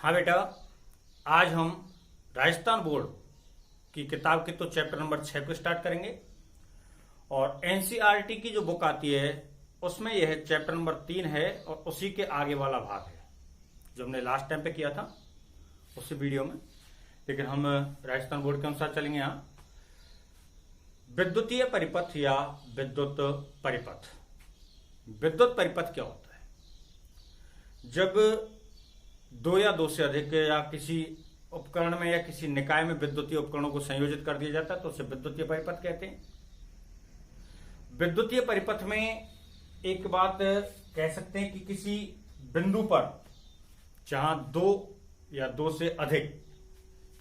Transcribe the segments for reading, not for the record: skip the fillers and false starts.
हाँ बेटा, आज हम राजस्थान बोर्ड की किताब के तो चैप्टर नंबर 6 को स्टार्ट करेंगे और एनसीईआरटी की जो बुक आती है उसमें यह चैप्टर नंबर 3 है और उसी के आगे वाला भाग है जो हमने लास्ट टाइम पे किया था उसी वीडियो में। लेकिन हम राजस्थान बोर्ड के अनुसार चलेंगे। यहाँ विद्युतीय परिपथ या विद्युत परिपथ। विद्युत परिपथ क्या होता है? जब दो या दो से अधिक या किसी उपकरण में या किसी निकाय में विद्युतीय उपकरणों को संयोजित कर दिया जाता है तो उसे विद्युतीय परिपथ कहते हैं। विद्युतीय परिपथ में एक बात कह सकते हैं कि किसी बिंदु पर जहां दो या दो से अधिक,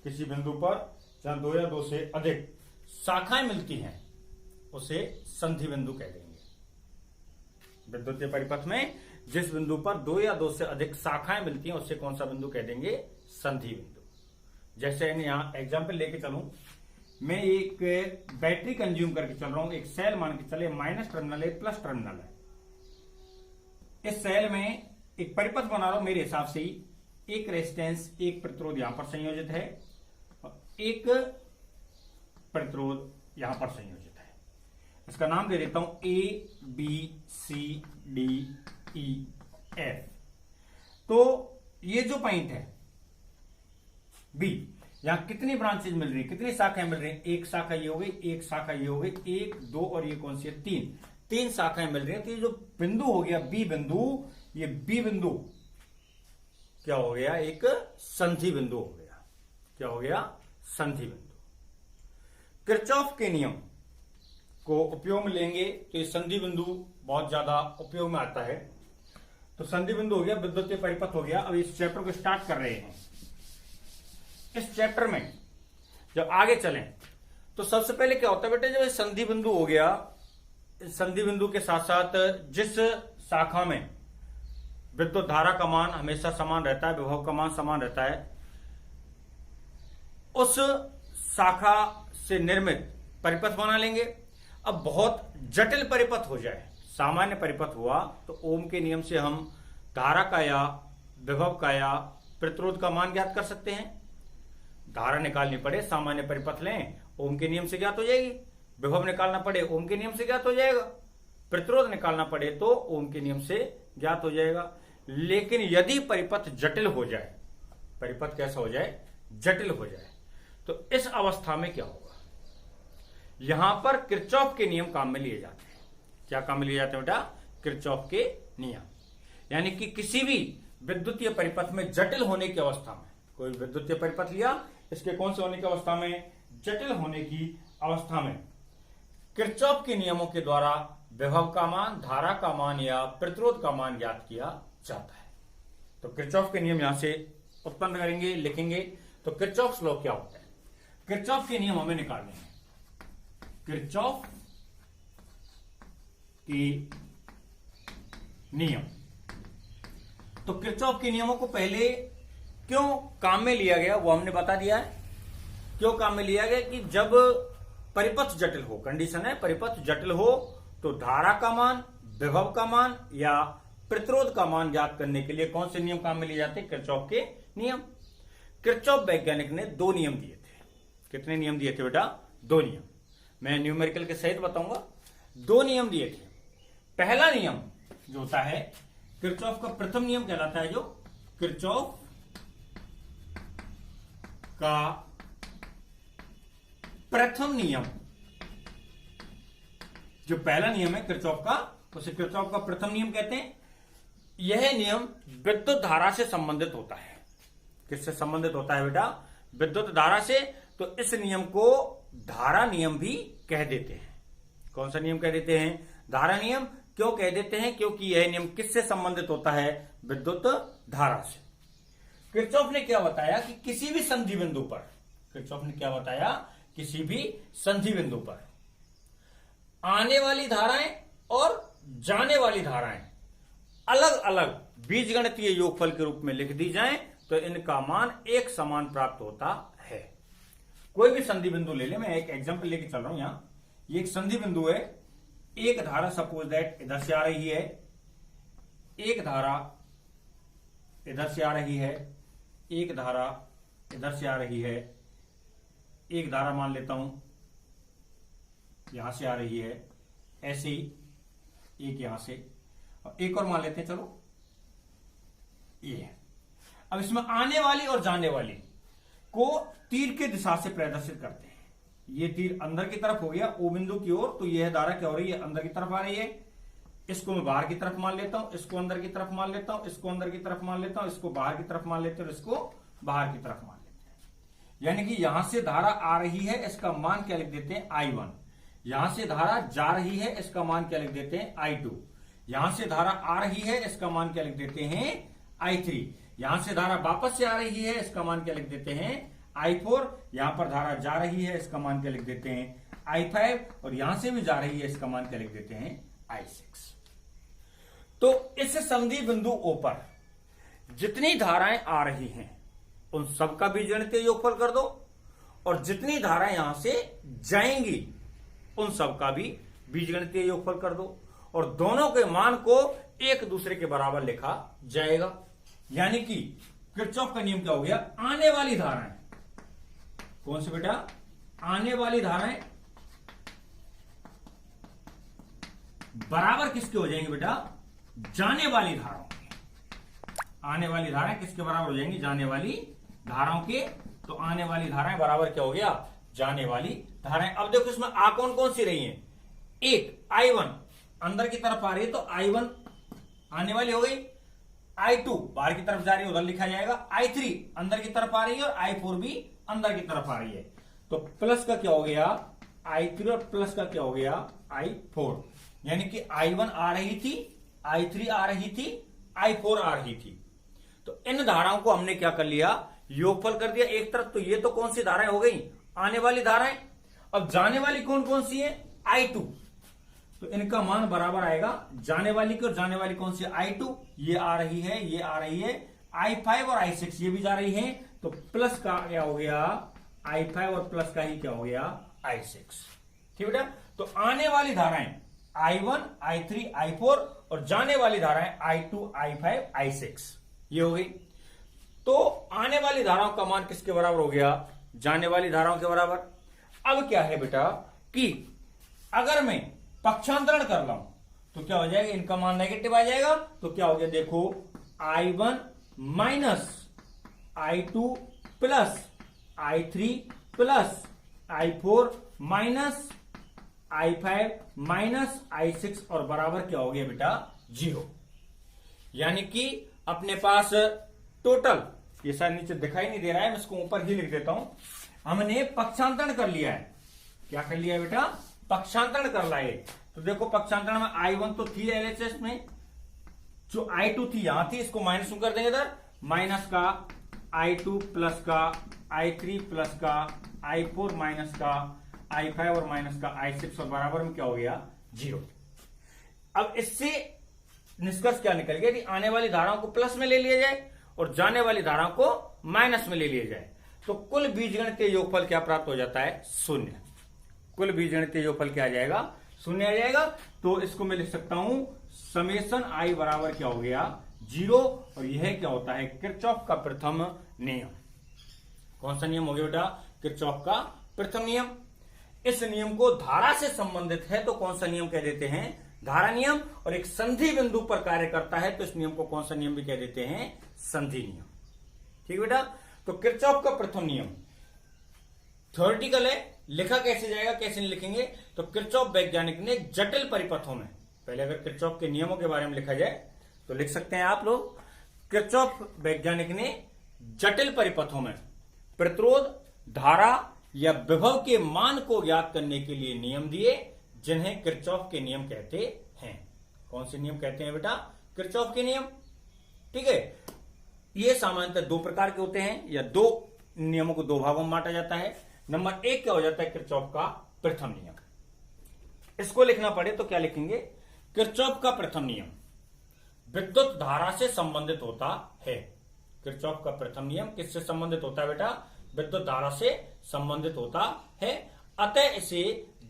किसी बिंदु पर जहां दो या दो से अधिक शाखाएं मिलती हैं उसे संधि बिंदु कह देंगे। विद्युतीय परिपथ में जिस बिंदु पर दो या दो से अधिक शाखाएं मिलती हैं उससे कौन सा बिंदु कह देंगे? संधि बिंदु। जैसे यहां एग्जाम्पल लेके चलूं, मैं एक बैटरी कंज्यूम करके चल रहा हूं, एक सेल मान के चले, माइनस टर्मिनल है प्लस टर्मिनल है। इस सेल में एक परिपथ बना रहा हूं, मेरे हिसाब से ही एक रेजिस्टेंस, एक प्रतिरोध यहां पर संयोजित है और एक प्रतिरोध यहां पर संयोजित है। इसका नाम दे देता हूं A B C D E F. तो ये जो पॉइंट है बी, यहां कितनी ब्रांचेज मिल रही है, कितनी शाखाएं मिल रही हैं? एक शाखा ये हो गई, एक शाखा ये हो गई, एक दो और ये कौन सी है? तीन शाखाएं मिल रही है। तो ये जो बिंदु हो गया बी बिंदु, ये बी बिंदु क्या हो गया? एक संधि बिंदु हो गया। क्या हो गया? संधि बिंदु। किरचॉफ के नियम को उपयोग में लेंगे तो ये संधि बिंदु बहुत ज्यादा उपयोग में आता है। तो संधि बिंदु हो गया, विद्युतीय परिपथ हो गया। अब इस चैप्टर को स्टार्ट कर रहे हैं। इस चैप्टर में जब आगे चलें तो सबसे पहले क्या होता है बेटे, जब संधि बिंदु हो गया, संधि बिंदु के साथ साथ जिस शाखा में विद्युत धारा का मान हमेशा समान रहता है, विभव का मान समान रहता है, उस शाखा से निर्मित परिपथ बना लेंगे। अब बहुत जटिल परिपथ हो जाए, सामान्य परिपथ हुआ तो ओम के नियम से हम धारा का या विभव का या प्रतिरोध का मान ज्ञात कर सकते हैं। धारा निकालनी पड़े, सामान्य परिपथ लें, ओम के नियम से ज्ञात हो जाएगी। विभव निकालना पड़े, ओम के नियम से ज्ञात हो जाएगा। प्रतिरोध निकालना पड़े तो ओम के नियम से ज्ञात हो जाएगा। लेकिन यदि परिपथ जटिल हो जाए, परिपथ कैसा हो जाए? जटिल हो जाए, तो इस अवस्था में क्या होगा? यहां पर किरचॉफ के नियम काम में लिए जाते हैं। क्या काम में लिए जाते हैं बेटा? किरचॉफ के नियम। यानी कि किसी भी विद्युतीय परिपथ में जटिल होने की अवस्था में, कोई विद्युतीय परिपथ लिया, इसके कौन से होने की अवस्था में? जटिल होने की अवस्था में किरचॉफ के नियमों के द्वारा विभव का मान, धारा का मान या प्रतिरोध का मान ज्ञात किया जाता है। तो किरचॉफ के नियम यहां से उत्पन्न करेंगे, लिखेंगे। तो किरचॉफ लॉ क्या होता है? किरचॉफ के नियम हमें निकालने हैं। किरचॉफ के नियम, तो किरचॉफ के नियमों को पहले क्यों काम में लिया गया वो हमने बता दिया है। क्यों काम में लिया गया कि जब परिपथ जटिल हो, कंडीशन है परिपथ जटिल हो, तो धारा का मान, विभव का मान या प्रतिरोध का मान ज्ञात करने के लिए कौन से नियम काम में लिए जाते हैं? किरचॉफ के नियम। किरचॉफ वैज्ञानिक ने 2 नियम दिए थे। कितने नियम दिए थे बेटा? 2 नियम। मैं न्यूमेरिकल के सहित बताऊंगा। 2 नियम दिए थे। पहला नियम जो होता है किरचॉफ का प्रथम नियम कहलाता है, जो किरचॉफ का प्रथम नियम, जो पहला नियम है किरचॉफ का, उसे किरचॉफ का प्रथम नियम कहते हैं। यह नियम विद्युत धारा से संबंधित होता है। किससे संबंधित होता है बेटा? विद्युत धारा से। तो इस नियम को धारा नियम भी कह देते हैं। कौन सा नियम कह देते हैं? धारा नियम। क्यों कह देते हैं? क्योंकि यह नियम किससे संबंधित होता है? विद्युत धारा से। किरचॉफ ने क्या बताया कि किसी भी संधि बिंदु पर, किरचॉफ ने क्या बताया? किसी भी संधि बिंदु पर आने वाली धाराएं और जाने वाली धाराएं अलग अलग बीजगणितीय योगफल के रूप में लिख दी जाएं तो इनका मान एक समान प्राप्त होता है। कोई भी संधि बिंदु ले ले, मैं एक एग्जांपल लेके चल रहा हूं। यहां ये एक संधि बिंदु है, एक धारा सपोज दैट इधर से आ रही है, एक धारा इधर से आ रही है, एक धारा इधर से आ रही है, एक धारा मान लेता हूं यहां से आ रही है, ऐसे ही एक यहां से, और एक और मान लेते हैं, चलो ये है। अब इसमें आने वाली और जाने वाली को तीर के दिशा से प्रदर्शित करते हैं। ये तीर अंदर की तरफ हो गया ओ बिंदु की ओर, तो यह धारा क्या हो रही है, अंदर की तरफ आ रही है। इसको मैं बाहर की तरफ मान लेता हूं, इसको अंदर की तरफ मान लेता हूं, इसको अंदर की तरफ मान लेता हूं, इसको बाहर की तरफ मान लेते हैं, और इसको बाहर की तरफ मान लेते हैं। यानी कि यहां से धारा आ रही है, इसका मान क्या लिख देते हैं, I1। यहां से धारा जा रही है, इसका मान क्या लिख देते हैं, I2। यहां से धारा आ रही है, इसका मान क्या लिख देते हैं, I3। यहां से धारा वापस से आ रही है, इसका मान क्या लिख देते हैं, I4। यहां पर धारा जा रही है, इसका मान क्या लिख देते हैं, I5। और यहां से भी जा रही है, इसका मान क्या लिख देते हैं, I6। तो इस संधि बिंदु O पर जितनी धाराएं आ रही हैं उन सबका बीजगणितीय योगफल कर दो, और जितनी धाराएं यहां से जाएंगी उन सबका भी बीजगणितीय योगफल कर दो, और दोनों के मान को एक दूसरे के बराबर लिखा जाएगा। यानी कि किरचॉफ का नियम क्या हो गया, आने वाली धाराएं, कौन से बेटा, आने वाली धाराएं बराबर किसके हो जाएंगे बेटा, जाने वाली धाराओं के। आने वाली धाराएं किसके बराबर हो जाएंगी, जाने वाली धाराओं के। तो आने वाली धाराएं बराबर क्या हो गया, जाने वाली धाराएं। अब देखो इसमें आ कौन कौन सी रही हैं, एक I1 अंदर की तरफ आ रही है, तो I1 आने वाली हो गई, I2 बाहर की तरफ जा रही है, उधर लिखा जाएगा, I3 अंदर की तरफ आ रही है, और I4 भी अंदर की तरफ आ रही है। तो प्लस का क्या हो गया, I3, और प्लस का क्या हो गया, I4। यानी कि I1 आ रही थी, I3 आ रही थी, I4 आ रही थी। तो इन धाराओं को हमने क्या कर लिया, योगफल कर दिया एक तरफ। तो ये तो कौन सी धाराएं हो गई, आने वाली धाराएं। अब जाने वाली कौन कौन सी है, I2। तो इनका मान बराबर आएगा जाने वाली की, और जाने वाली कौन सी, I2। ये आ रही है, ये आ रही है, I5 और I6 ये भी जा रही है। तो प्लस का क्या हो गया, I5, और प्लस का ही क्या हो गया, I6। ठीक बेटा। तो आने वाली धाराएं I1, I3, I4, और जाने वाली धाराएं I2, I5, I6 ये हो गई। तो आने वाली धाराओं का मान किसके बराबर हो गया, जाने वाली धाराओं के बराबर। अब क्या है बेटा कि अगर मैं पक्षांतरण कर रहा हूं तो क्या हो जाएगा, इनका मान नेगेटिव आ जाएगा। तो क्या हो गया, देखो I1 minus I2 plus I3 plus I4 minus I5 minus I6, और बराबर क्या हो गया बेटा, 0। यानी कि अपने पास टोटल, ये शायद नीचे दिखाई नहीं दे रहा है, मैं इसको ऊपर ही लिख देता हूं, हमने पक्षांतरण कर लिया है। क्या कर लिया है बेटा, पक्षांतरण कर लाए। तो देखो पक्षांतरण में I1 तो थी LHS में, जो I2 थी यहां थी, इसको माइनस कर देंगे इधर, माइनस का I2 प्लस का I3 प्लस का I4 माइनस का I5 और माइनस का I6, और बराबर में क्या हो गया, 0। अब इससे निष्कर्ष क्या निकल गया कि आने वाली धाराओं को प्लस में ले लिया जाए और जाने वाली धाराओं को माइनस में ले लिया जाए, तो कुल बीजगणितीय योगफल क्या प्राप्त हो जाता है, 0। कुल बीजगणितीय योगफल क्या आ जाएगा, 0 आ जाएगा। तो इसको मैं लिख सकता हूं समेशन I बराबर क्या हो गया, 0। और यह क्या होता है, किरचॉफ का प्रथम नियम। कौन सा नियम हो गया बेटा, किरचॉफ का प्रथम नियम। इस नियम को धारा से संबंधित है तो कौन सा नियम कह देते हैं, धारा नियम। और एक संधि बिंदु पर कार्य करता है तो इस नियम को कौन सा नियम भी कह देते हैं, संधि नियम। ठीक बेटा। तो किरचॉफ का प्रथम नियम थ्योरेटिकल है, लिखा कैसे जाएगा, कैसे नहीं लिखेंगे। तो किरचॉफ वैज्ञानिक ने जटिल परिपथों में, पहले अगर किरचॉफ के नियमों के बारे में लिखा जाए तो लिख सकते हैं आप लोग, किरचॉफ वैज्ञानिक ने जटिल परिपथों में प्रतिरोध, धारा या विभव के मान को ज्ञात करने के लिए नियम दिए, जिन्हें किरचॉफ के नियम कहते हैं। कौन से नियम कहते हैं बेटा, किरचॉफ के नियम। ठीक है। ये सामान्यतः दो प्रकार के होते हैं, या दो नियमों को दो भागों में बांटा जाता है। नंबर 1 क्या हो जाता है, किरचॉफ का प्रथम नियम। इसको लिखना पड़े तो क्या लिखेंगे, किरचॉफ का प्रथम नियम विद्युत धारा से संबंधित होता है। किरचॉफ का प्रथम नियम किससे संबंधित होता है बेटा, विद्युत धारा से संबंधित होता है। अतः इसे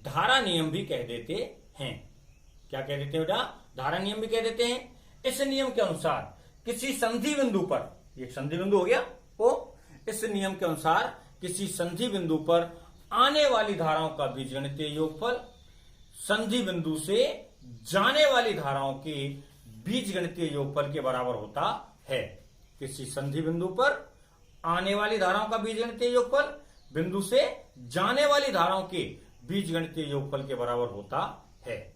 धारा नियम भी कह देते हैं। क्या कह देते हैं बेटा, धारा नियम भी कह देते हैं। इस नियम के अनुसार किसी संधि बिंदु पर, ये संधि बिंदु हो गया, वो इस नियम के अनुसार किसी संधि बिंदु पर आने वाली धाराओं का बीजगणितीय योगफल संधि बिंदु से जाने वाली धाराओं के बीजगणितीय योगफल के बराबर होता है। किसी संधि बिंदु पर आने वाली धाराओं का बीजगणितीय योगफल बिंदु से जाने वाली धाराओं के बीजगणितीय योगफल के बराबर होता है।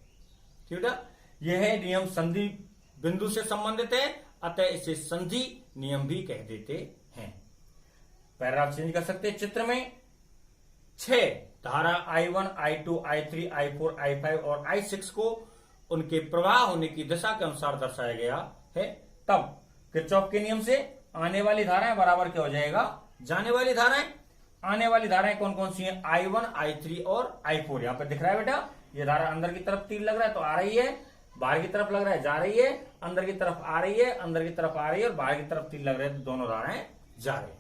ठीक है, यह नियम संधि बिंदु से संबंधित है, अतः इसे संधि नियम भी कह देते हैं। पैराग्राफ चेंज कर सकते हैं। चित्र में 6 धारा I1, I2, I3, I4, I5 और I6 को उनके प्रवाह होने की दिशा के अनुसार दर्शाया गया है। तब किरचॉफ के नियम से आने वाली धाराएं बराबर क्या हो जाएगा, जाने वाली धाराएं। आने वाली धाराएं कौन कौन सी हैं, I1, I3 और I4। यहां पर दिख रहा है बेटा, ये धारा अंदर की तरफ तीर लग रहा है तो आ रही है, बाहर की तरफ लग रहा है जा रही है, अंदर की तरफ आ रही है, अंदर की तरफ आ रही है और बाहर की तरफ तीर लग रहे हैं तो दोनों धाराएं जा रही है।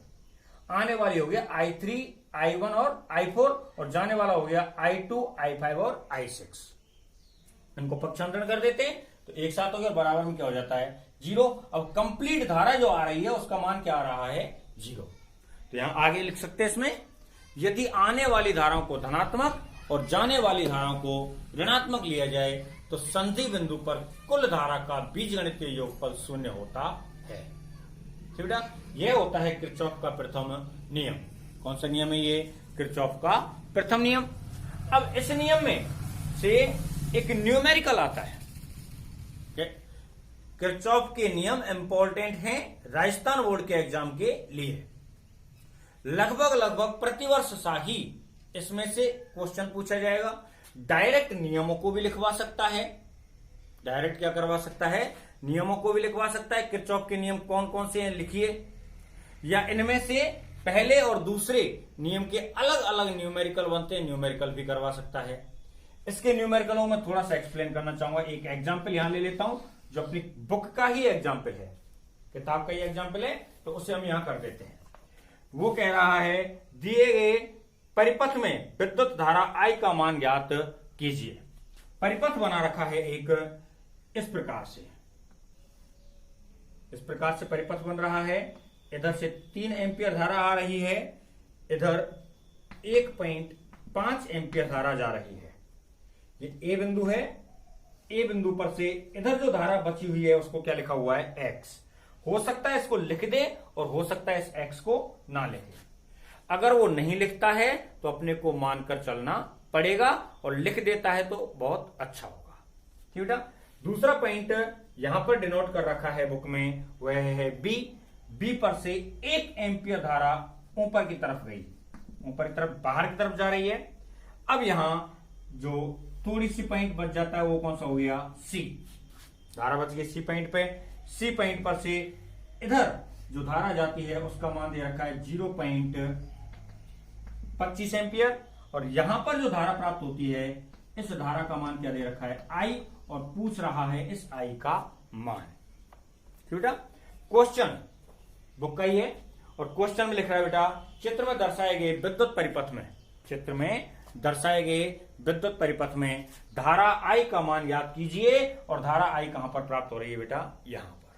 आने वाली हो गया I3, I1 और I4 और जाने वाला हो गया I2, I5 और I6। इनको पक्षांतरण कर देते हैं तो एक साथ हो गया, बराबर में क्या हो जाता है, 0। अब कंप्लीट धारा जो आ रही है उसका मान क्या आ रहा है, 0। तो यहां आगे लिख सकते हैं इसमें, यदि आने वाली धाराओं को धनात्मक और जाने वाली धाराओं को ऋणात्मक लिया जाए तो संधि बिंदु पर कुल धारा का बीजगणितीय योगफल 0 होता है। ठीक है, यह होता है किरचॉफ का प्रथम नियम। कौन सा नियम है ये, किरचॉफ का प्रथम नियम। अब इस नियम में से एक न्यूमेरिकल आता है। किरचॉफ के नियम इंपॉर्टेंट हैं राजस्थान बोर्ड के एग्जाम के लिए। लगभग प्रतिवर्ष सा ही इसमें से क्वेश्चन पूछा जाएगा। डायरेक्ट नियमों को भी लिखवा सकता है, डायरेक्ट क्या करवा सकता है, नियमों को भी लिखवा सकता है। किरचॉफ के नियम कौन कौन से हैं लिखिए, या इनमें से पहले और दूसरे नियम के अलग अलग न्यूमेरिकल बनते हैं, न्यूमेरिकल भी करवा सकता है। इसके न्यूमेरिकलों में थोड़ा सा एक्सप्लेन करना चाहूंगा। एक एग्जाम्पल यहां ले लेता हूं जो अपनी बुक का ही एग्जाम्पल है, किताब का ही एग्जाम्पल है, तो उसे हम यहां कर देते हैं। वो कह रहा है दिए गए परिपथ में विद्युत धारा I का मान ज्ञात कीजिए। परिपथ बना रखा है एक इस प्रकार से परिपथ बन रहा है। इधर से 3 एम्पियर धारा आ रही है, इधर 1.5 एम्पियर धारा जा रही है। ये ए बिंदु है, ए बिंदु पर से इधर जो धारा बची हुई है उसको क्या लिखा हुआ है, एक्स। हो सकता है इसको लिख दे और हो सकता है इस एक्स को ना लिखे। अगर वो नहीं लिखता है तो अपने को मानकर चलना पड़ेगा, और लिख देता है तो बहुत अच्छा होगा। ठीक है, दूसरा पॉइंट यहां पर डिनोट कर रखा है बुक में, वह है बी। बी पर से 1 एम्पियर धारा ऊपर की तरफ गई, ऊपर की तरफ बाहर की तरफ जा रही है। अब यहां जो थोड़ी सी पॉइंट बच जाता है वो कौन सा हो गया, सी। धारा बच गई सी पॉइंट पे। सी पॉइंट पर से इधर जो धारा जाती है उसका मान दे रखा है 0.25 एम्पियर, और यहां पर जो धारा प्राप्त होती है इस धारा का मान क्या दे रखा है, आई, और पूछ रहा है इस आई का मान। ठीक है, क्वेश्चन बुक का ही है और क्वेश्चन में लिख रहा है बेटा, चित्र में दर्शाए गए विद्युत परिपथ में, चित्र में दर्शाए गए विद्युत परिपथ में धारा आई का मान ज्ञात कीजिए। और धारा आई कहां पर प्राप्त हो रही है बेटा, यहां पर।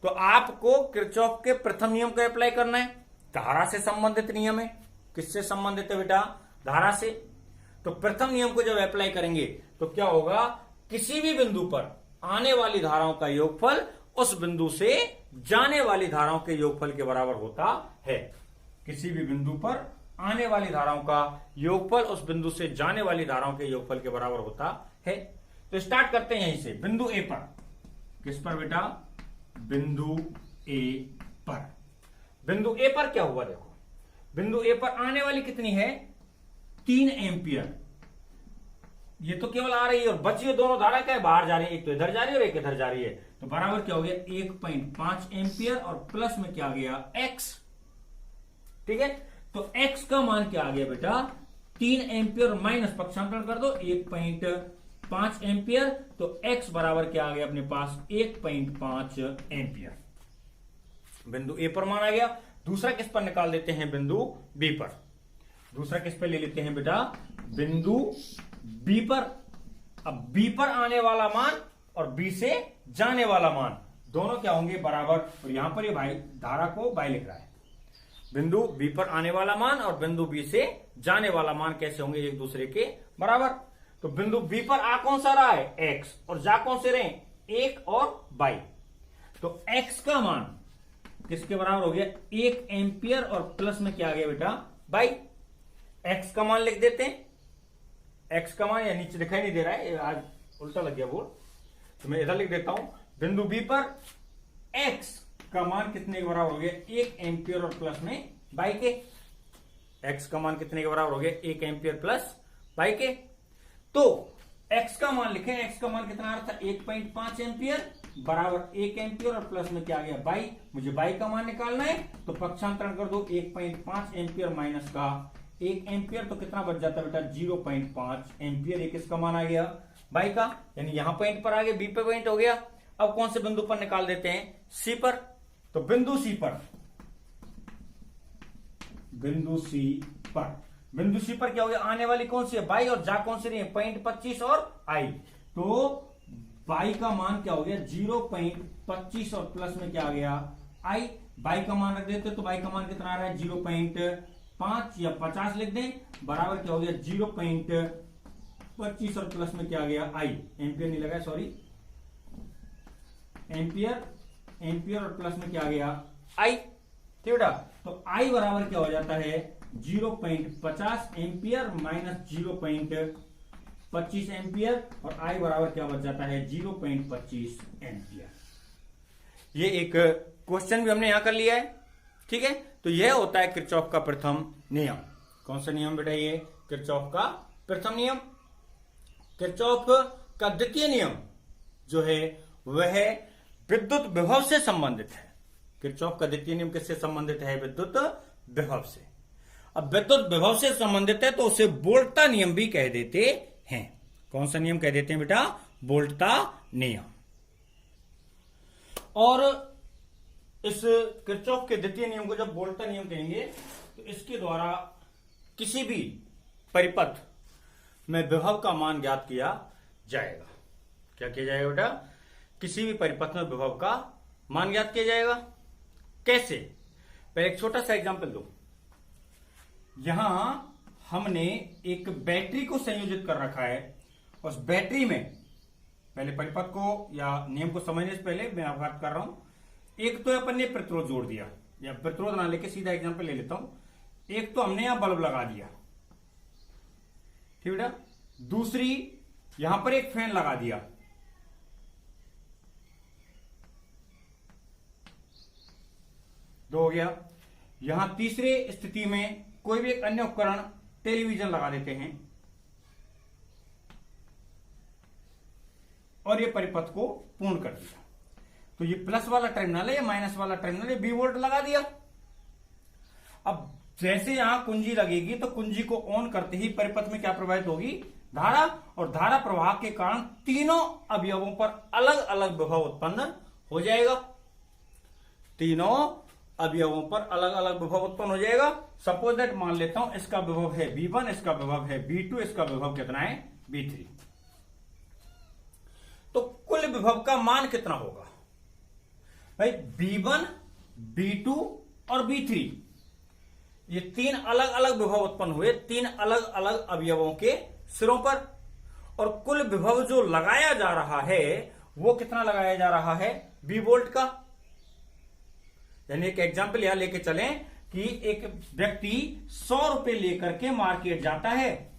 तो आपको किरचॉफ के प्रथम नियम को अप्लाई करना है। धारा से संबंधित नियम है, किससे संबंधित है बेटा, धारा से। तो प्रथम नियम को जब अप्लाई करेंगे तो क्या होगा, किसी भी बिंदु पर आने वाली धाराओं का योगफल उस बिंदु से जाने वाली धाराओं के योगफल के बराबर होता है। किसी भी बिंदु पर आने वाली धाराओं का योगफल उस बिंदु से जाने वाली धाराओं के योगफल के बराबर होता है। तो स्टार्ट करते हैं यहीं से, बिंदु ए पर। किस पर बेटा, बिंदु ए पर। बिंदु ए पर क्या हुआ, देखो बिंदु ए पर आने वाली कितनी है, 3 एम्पियर। ये तो केवल आ रही है और बची हुई दोनों धारा क्या है, बाहर जा रही है, एक तो इधर जा रही है और एक इधर जा रही है। तो बराबर क्या हो गया, 1.5 एम्पियर और प्लस में क्या आ गया, एक्स। ठीक है, तो एक्स का मान क्या आ गया बेटा, 3 एम्पियर माइनस पक्षांतरण कर दो 1.5 एम्पियर, तो एक्स बराबर क्या आ गया अपने पास, 1.5 एम्पियर। बिंदु ए पर मान आ गया। दूसरा किस पर निकाल देते हैं, बिंदु बी पर। दूसरा किस पर ले लेते हैं बेटा, बिंदु बी पर। अब बी पर आने वाला मान और बी से जाने वाला मान दोनों क्या होंगे, बराबर। और यहां पर ये भाई धारा को बाई लिख रहा है, बिंदु बी पर आने वाला मान और बिंदु बी से जाने वाला मान कैसे होंगे, एक दूसरे के बराबर। तो बिंदु बी पर आ कौन सा रहा है, एक्स, और जा कौन से रहे, एक और बाई। तो एक्स का मान किसके बराबर हो गया, 1 एम्पियर, और प्लस में क्या आ गया बेटा, बाई। एक्स का मान लिख देते हैं, एक्स का मान, या नीचे दिखाई नहीं दे रहा है, आज उल्टा लग गया बोर्ड, तो मैं इधर लिख देता हूं। बिंदु बी पर एक्स का मान कितने के बराबर हो गया, 1 एम्पियर और प्लस में बाई के। एक्स का मान कितने के बराबर हो गया, 1 एम्पियर प्लस बाई के। तो एक्स का मान लिखें, एक्स का मान कितना आ रहा था, 1.5 एम्पियर बराबर 1 एम्पियर, और प्लस में क्या आ गया, बाई। मुझे बाई का मान निकालना है, तो पक्षांतरण कर दो, 1.5 एम्पियर माइनस का 1 एम्पियर, तो कितना बच जाता है बेटा, 0.5 एम्पियर। एक इसका मान आ गया बाई का, यानी यहां पॉइंट पर आ गया, बी पे पॉइंट हो गया। अब कौन से बिंदु पर निकाल देते हैं, सी पर। तो बिंदु सी पर, बिंदु सी पर, बिंदु सी पर क्या हो गया, आने वाली कौन सी है, बाई, और जा कौन सी रही है, 0.25 और आई। तो बाई का मान क्या हो गया, 0.25, और प्लस में क्या आ गया, आई। बाई का मान रख देते, तो बाई का मान कितना आ रहा है, 0.5 या 50 लिख दें, बराबर क्या हो गया, 0.25, और प्लस में क्या आ गया, आई। एम्पियर नहीं लगा, सॉरी, एम्पियर, एम्पियर, और प्लस में क्या आ गया, आई। ठीक बेटा, तो आई बराबर क्या हो जाता है, 0.50 एम्पियर माइनस 0.25 एम्पियर, और आई बराबर क्या बच जाता है, 0.25 एम्पियर। ये एक क्वेश्चन भी हमने यहां कर लिया है। ठीक है, तो यह होता है किरचॉफ का प्रथम नियम। कौन सा नियम बेटा, ये किरचॉफ का प्रथम नियम। किरचॉफ का द्वितीय नियम जो है वह विद्युत विभव से संबंधित है। किरचॉफ का द्वितीय नियम किससे संबंधित है, विद्युत विभव से। अब विद्युत विभव से संबंधित है तो उसे वोल्टता नियम भी कह देते हैं। कौन सा नियम कह देते हैं बेटा, वोल्टता नियम। और इस किरचॉफ के द्वितीय नियम को जब वोल्टता नियम कहेंगे तो इसके द्वारा किसी भी परिपथ में विभव का मान ज्ञात किया जाएगा। क्या किया जाएगा बेटा, किसी भी परिपथ में विभव का मान ज्ञात किया जाएगा। कैसे, पहले एक छोटा सा एग्जांपल दो। यहां हमने एक बैटरी को संयोजित कर रखा है, उस बैटरी में, पहले परिपथ को या नियम को समझने से पहले मैं आप बात कर रहा हूं, एक तो अपन ने प्रतिरोध जोड़ दिया, या प्रतिरोध ना लेके सीधा एग्जांपल ले लेता हूं। एक तो हमने यहां बल्ब लगा दिया, ठीक बेटा। दूसरी, यहां पर एक फैन लगा दिया। दो हो गया। यहां तीसरे स्थिति में कोई भी एक अन्य उपकरण, टेलीविजन लगा देते हैं, और ये परिपथ को पूर्ण कर दिया। तो ये प्लस वाला टर्मिनल है, या माइनस वाला टर्मिनल है, 20 वोल्ट लगा दिया। अब जैसे यहां कुंजी लगेगी तो कुंजी को ऑन करते ही परिपथ में क्या प्रवाहित होगी, धारा, और धारा प्रवाह के कारण तीनों अवयवों पर अलग अलग विभव उत्पन्न हो जाएगा। तीनों अवयवों पर अलग अलग विभव उत्पन्न हो जाएगा। सपोज दैट मान लेता हूं इसका विभव है V1, इसका विभव है V2, इसका विभव कितना है V3। तो कुल विभव का मान कितना होगा भाई, V1, V2 और V3, ये तीन अलग अलग विभव उत्पन्न हुए, तीन अलग अलग अवयवों के सिरों पर, और कुल विभव जो लगाया जा रहा है वो कितना लगाया जा रहा है, 20 वोल्ट का। यानी एक एग्जाम्पल यहां लेके चलें कि एक व्यक्ति 100 रुपए लेकर के मार्केट जाता है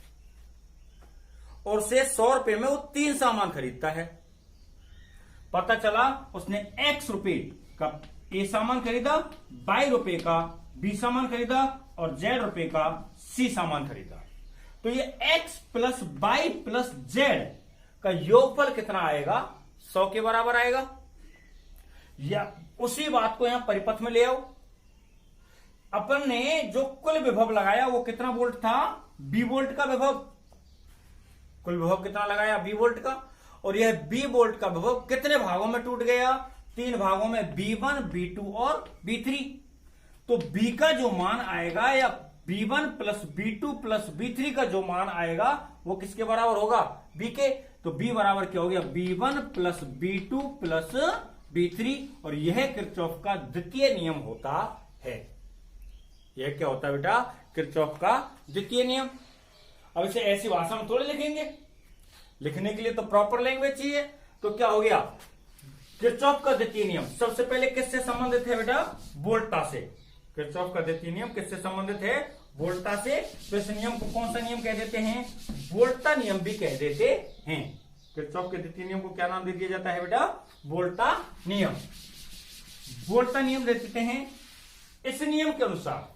और उसे 100 रुपए में वो 3 सामान खरीदता है। पता चला उसने X रुपए का A सामान खरीदा, Y रुपए का B सामान खरीदा, और Z रुपए का C सामान खरीदा। तो ये X plus Y plus Z का योगफल कितना आएगा, 100 के बराबर आएगा। या उसी बात को यहां परिपथ में ले आओ। अपन ने जो कुल विभव लगाया वो कितना वोल्ट था, 20 वोल्ट का विभव। कुल विभव कितना लगाया, 20 वोल्ट का, और यह 20 वोल्ट का विभव कितने भागों में टूट गया, 3 भागों में, V1, V2 और V3। तो B का जो मान आएगा, या V1 plus V2 plus V3 का जो मान आएगा वो किसके बराबर होगा, B के। तो B बराबर क्या हो गया, V1 plus V2 plus V3, और यह किरचॉफ का द्वितीय नियम होता है। यह क्या होता है बेटा, किरचॉफ का द्वितीय नियम। अब इसे ऐसी भाषा में थोड़े लिखेंगे, लिखने के लिए तो प्रॉपर लैंग्वेज चाहिए। तो क्या हो गया, किरचॉफ का द्वितीय नियम सबसे पहले किससे संबंधित है बेटा, वोल्टा से। किरचॉफ का द्वितीय नियम किससे संबंधित है, वोल्टा से। तो इस नियम को कौन सा नियम कह देते हैं, वोल्टा नियम भी कह देते हैं। किरचॉफ के द्वितीय नियम को क्या नाम दे दिया जाता है बेटा, वोल्टा नियम। वोल्टा नियम दे देते हैं। इस नियम के अनुसार,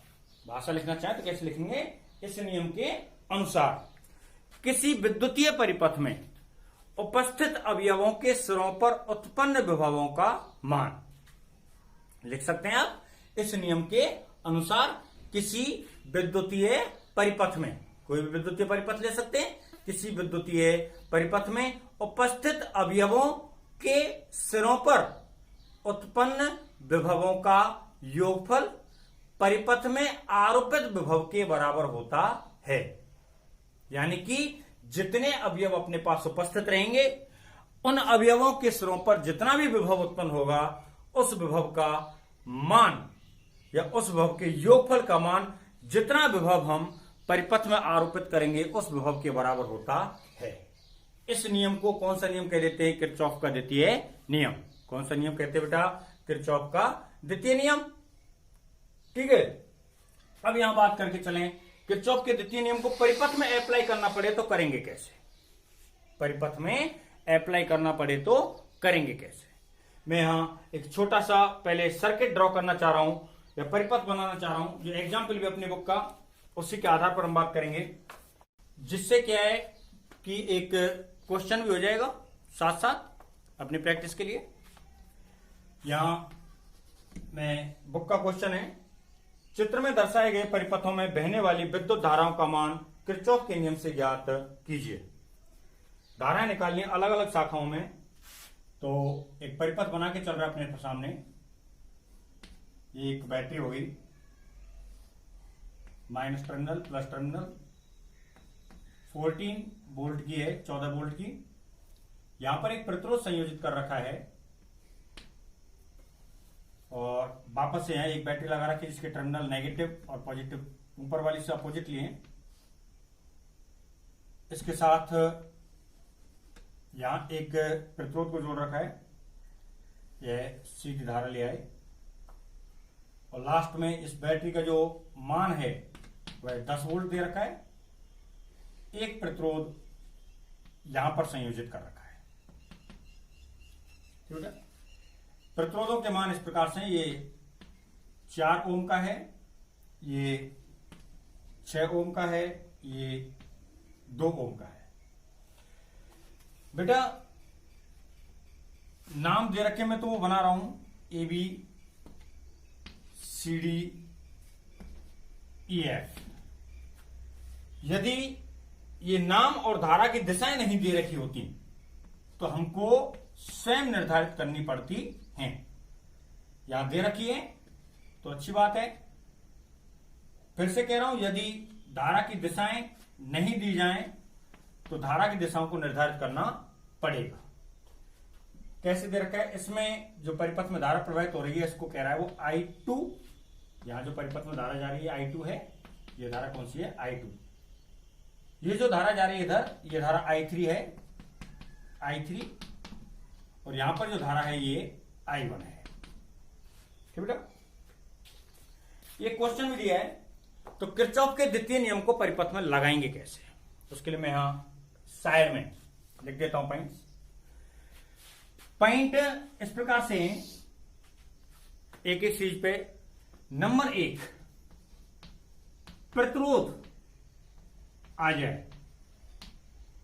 भाषा लिखना चाहे तो कैसे लिखेंगे, इस नियम के अनुसार किसी विद्युतीय परिपथ में उपस्थित अवयवों के सिरों पर उत्पन्न विभवों का मान, लिख सकते हैं आप, इस नियम के अनुसार किसी विद्युतीय परिपथ में, कोई भी विद्युतीय परिपथ ले सकते हैं, किसी विद्युतीय परिपथ में उपस्थित अवयवों के सिरों पर उत्पन्न विभवों का योगफल परिपथ में आरोपित विभव के बराबर होता है। यानी कि जितने अवयव अपने पास उपस्थित रहेंगे, उन अवयवों के सिरों पर जितना भी विभव उत्पन्न होगा, उस विभव का मान या उस विभव के योगफल का मान, जितना विभव हम परिपथ में आरोपित करेंगे, उस विभव के बराबर होता है। इस नियम को कौन सा नियम कह देते हैं, किरचॉफ का द्वितीय नियम। कौन सा नियम कहते हैं बेटा, किरचॉफ का द्वितीय नियम। ठीक है, अब यहां बात करके चलें, किरचॉफ के द्वितीय नियम को परिपथ में अप्लाई करना पड़े तो करेंगे कैसे, परिपथ में अप्लाई करना पड़े तो करेंगे कैसे। मैं यहां एक छोटा सा पहले सर्किट ड्रॉ करना चाह रहा हूं, या परिपथ बनाना चाह रहा हूं, जो एग्जाम्पल भी अपनी बुक का, उसी के आधार पर हम बात करेंगे, जिससे क्या है कि एक क्वेश्चन भी हो जाएगा साथ साथ अपनी प्रैक्टिस के लिए। यहां मैं बुक का क्वेश्चन है, चित्र में दर्शाए गए परिपथों में बहने वाली विद्युत धाराओं का मान किरचॉफ के नियम से ज्ञात कीजिए। धाराएं निकालनी अलग अलग शाखाओं में। तो एक परिपथ बना के चल रहा है अपने सामने, ये एक बैटरी हो गई, minus terminal plus terminal, 14 volt की है, 14 वोल्ट की। यहां पर एक प्रतिरोध संयोजित कर रखा है, और वापस से यहाँ एक बैटरी लगा रखी है जिसके टर्मिनल नेगेटिव और पॉजिटिव ऊपर वाली से अपोजिट लिए। इसके साथ यहां एक प्रतिरोध को जोड़ रखा है, यह सीधी धारा ले आए, और लास्ट में इस बैटरी का जो मान है वह 10 वोल्ट दे रखा है। एक प्रतिरोध यहां पर संयोजित कर रखा है। ठीक है, प्रतिरोधों के मान इस प्रकार से, ये 4 ओम का है, ये 6 ओम का है, ये 2 ओम का है। बेटा नाम दे रखे, मैं तो वो बना रहा हूं, AB CD EF। यदि ये नाम और धारा की दिशाएं नहीं दे रखी होती तो हमको स्वयं निर्धारित करनी पड़ती हैं। यहां दे रखी है तो अच्छी बात है। फिर से कह रहा हूं, यदि धारा की दिशाएं नहीं दी जाएं तो धारा की दिशाओं को निर्धारित करना पड़ेगा। कैसे दे रखा है, इसमें जो परिपथ में धारा प्रवाहित हो रही है, इसको कह रहा है वो I2। यहां जो परिपथ में धारा जा रही है I2 है, ये धारा कौन सी है, I2। ये जो धारा जा रही है इधर, ये धारा I3 है, I3, और यहां पर जो धारा है ये I1 है। ठीक बेटा, ये क्वेश्चन भी दिया है, तो किरचॉफ के द्वितीय नियम को परिपथ में लगाएंगे कैसे, उसके लिए मैं यहां साइड में लिख देता हूं पॉइंट इस प्रकार से, एक एक चीज पे। नंबर 1, प्रतिरोध आ जाए,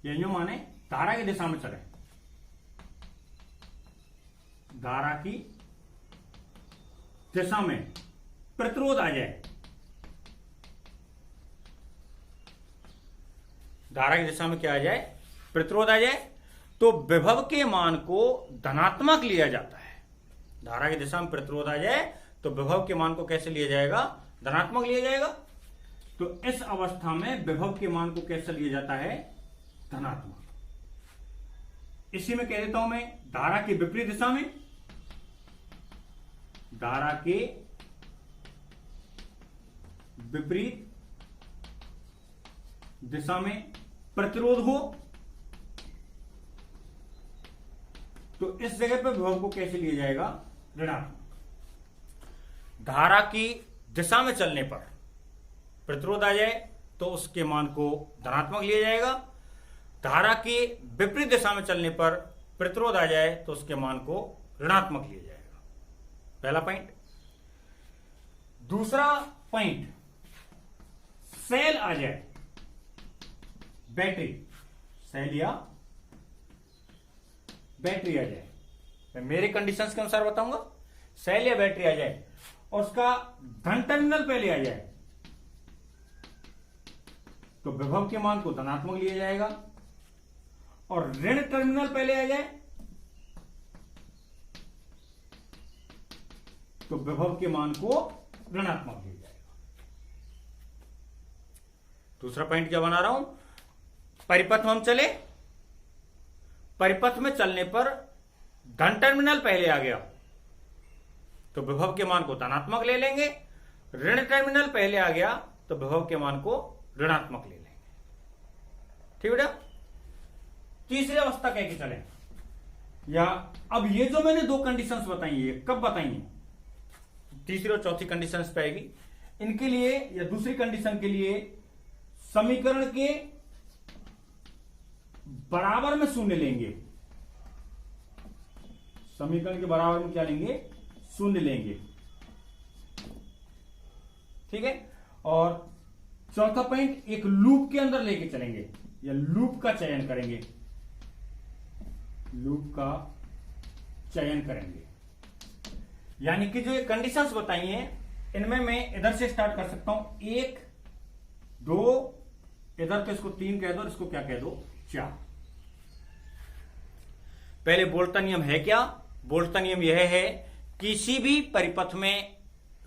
ये जो माने धारा की दिशा में चले, धारा की दिशा में प्रतिरोध आ जाए, धारा की दिशा में क्या आ जाए, प्रतिरोध आ जाए, तो विभव के मान को धनात्मक लिया जाता है। धारा की दिशा में प्रतिरोध आ जाए तो विभव के मान को कैसे लिया जाएगा, धनात्मक लिया जाएगा। तो इस अवस्था में विभव के मान को कैसे लिया जाता है, धनात्मक। इसी में कह देता हूं मैं, धारा की विपरीत दिशा में, धारा के विपरीत दिशा में प्रतिरोध हो, तो इस जगह पर विभव को कैसे लिया जाएगा? ऋणात्मक। धारा की दिशा में चलने पर प्रतिरोध आ जाए तो उसके मान को धनात्मक लिया जाएगा। धारा की विपरीत दिशा में चलने पर प्रतिरोध आ जाए तो उसके मान को ऋणात्मक लिया जाएगा। पहला पॉइंट। दूसरा पॉइंट, सेल आ जाए, बैटरी, सेल या बैटरी आ जाए, मैं मेरे कंडीशंस के अनुसार बताऊंगा। सेल या बैटरी आ जाए और उसका धन टर्मिनल पहले आ जाए तो विभव के मान को धनात्मक लिया जाएगा, और ऋण टर्मिनल पहले आ जाए तो विभव के मान को ऋणात्मक लिया जाएगा। दूसरा पॉइंट क्या बना रहा हूं? परिपथ में हम चले, परिपथ में चलने पर धन टर्मिनल पहले आ गया तो विभव के मान को धनात्मक ले लेंगे, ऋण टर्मिनल पहले आ गया तो विभव के मान को ऋणात्मक ले लेंगे। ठीक बेटा? तीसरी अवस्था कह के चले, या अब ये जो मैंने दो कंडीशंस बताई है कब बताई है? तीसरी और चौथी कंडीशंस पे आएगी। इनके लिए या दूसरी कंडीशन के लिए समीकरण के बराबर में शून्य लेंगे। समीकरण के बराबर में क्या लेंगे? शून्य लेंगे। ठीक है? और चौथा पॉइंट, एक लूप के अंदर लेके चलेंगे या लूप का चयन करेंगे, लूप का चयन करेंगे। यानी कि जो ये कंडीशंस बताई हैं इनमें मैं इधर से स्टार्ट कर सकता हूं, 1 2, इधर तो इसको 3 कह दो, इसको क्या कह दो? 4। पहले बोल्ट का नियम है क्या? बोल्ट का नियम यह है, किसी भी परिपथ में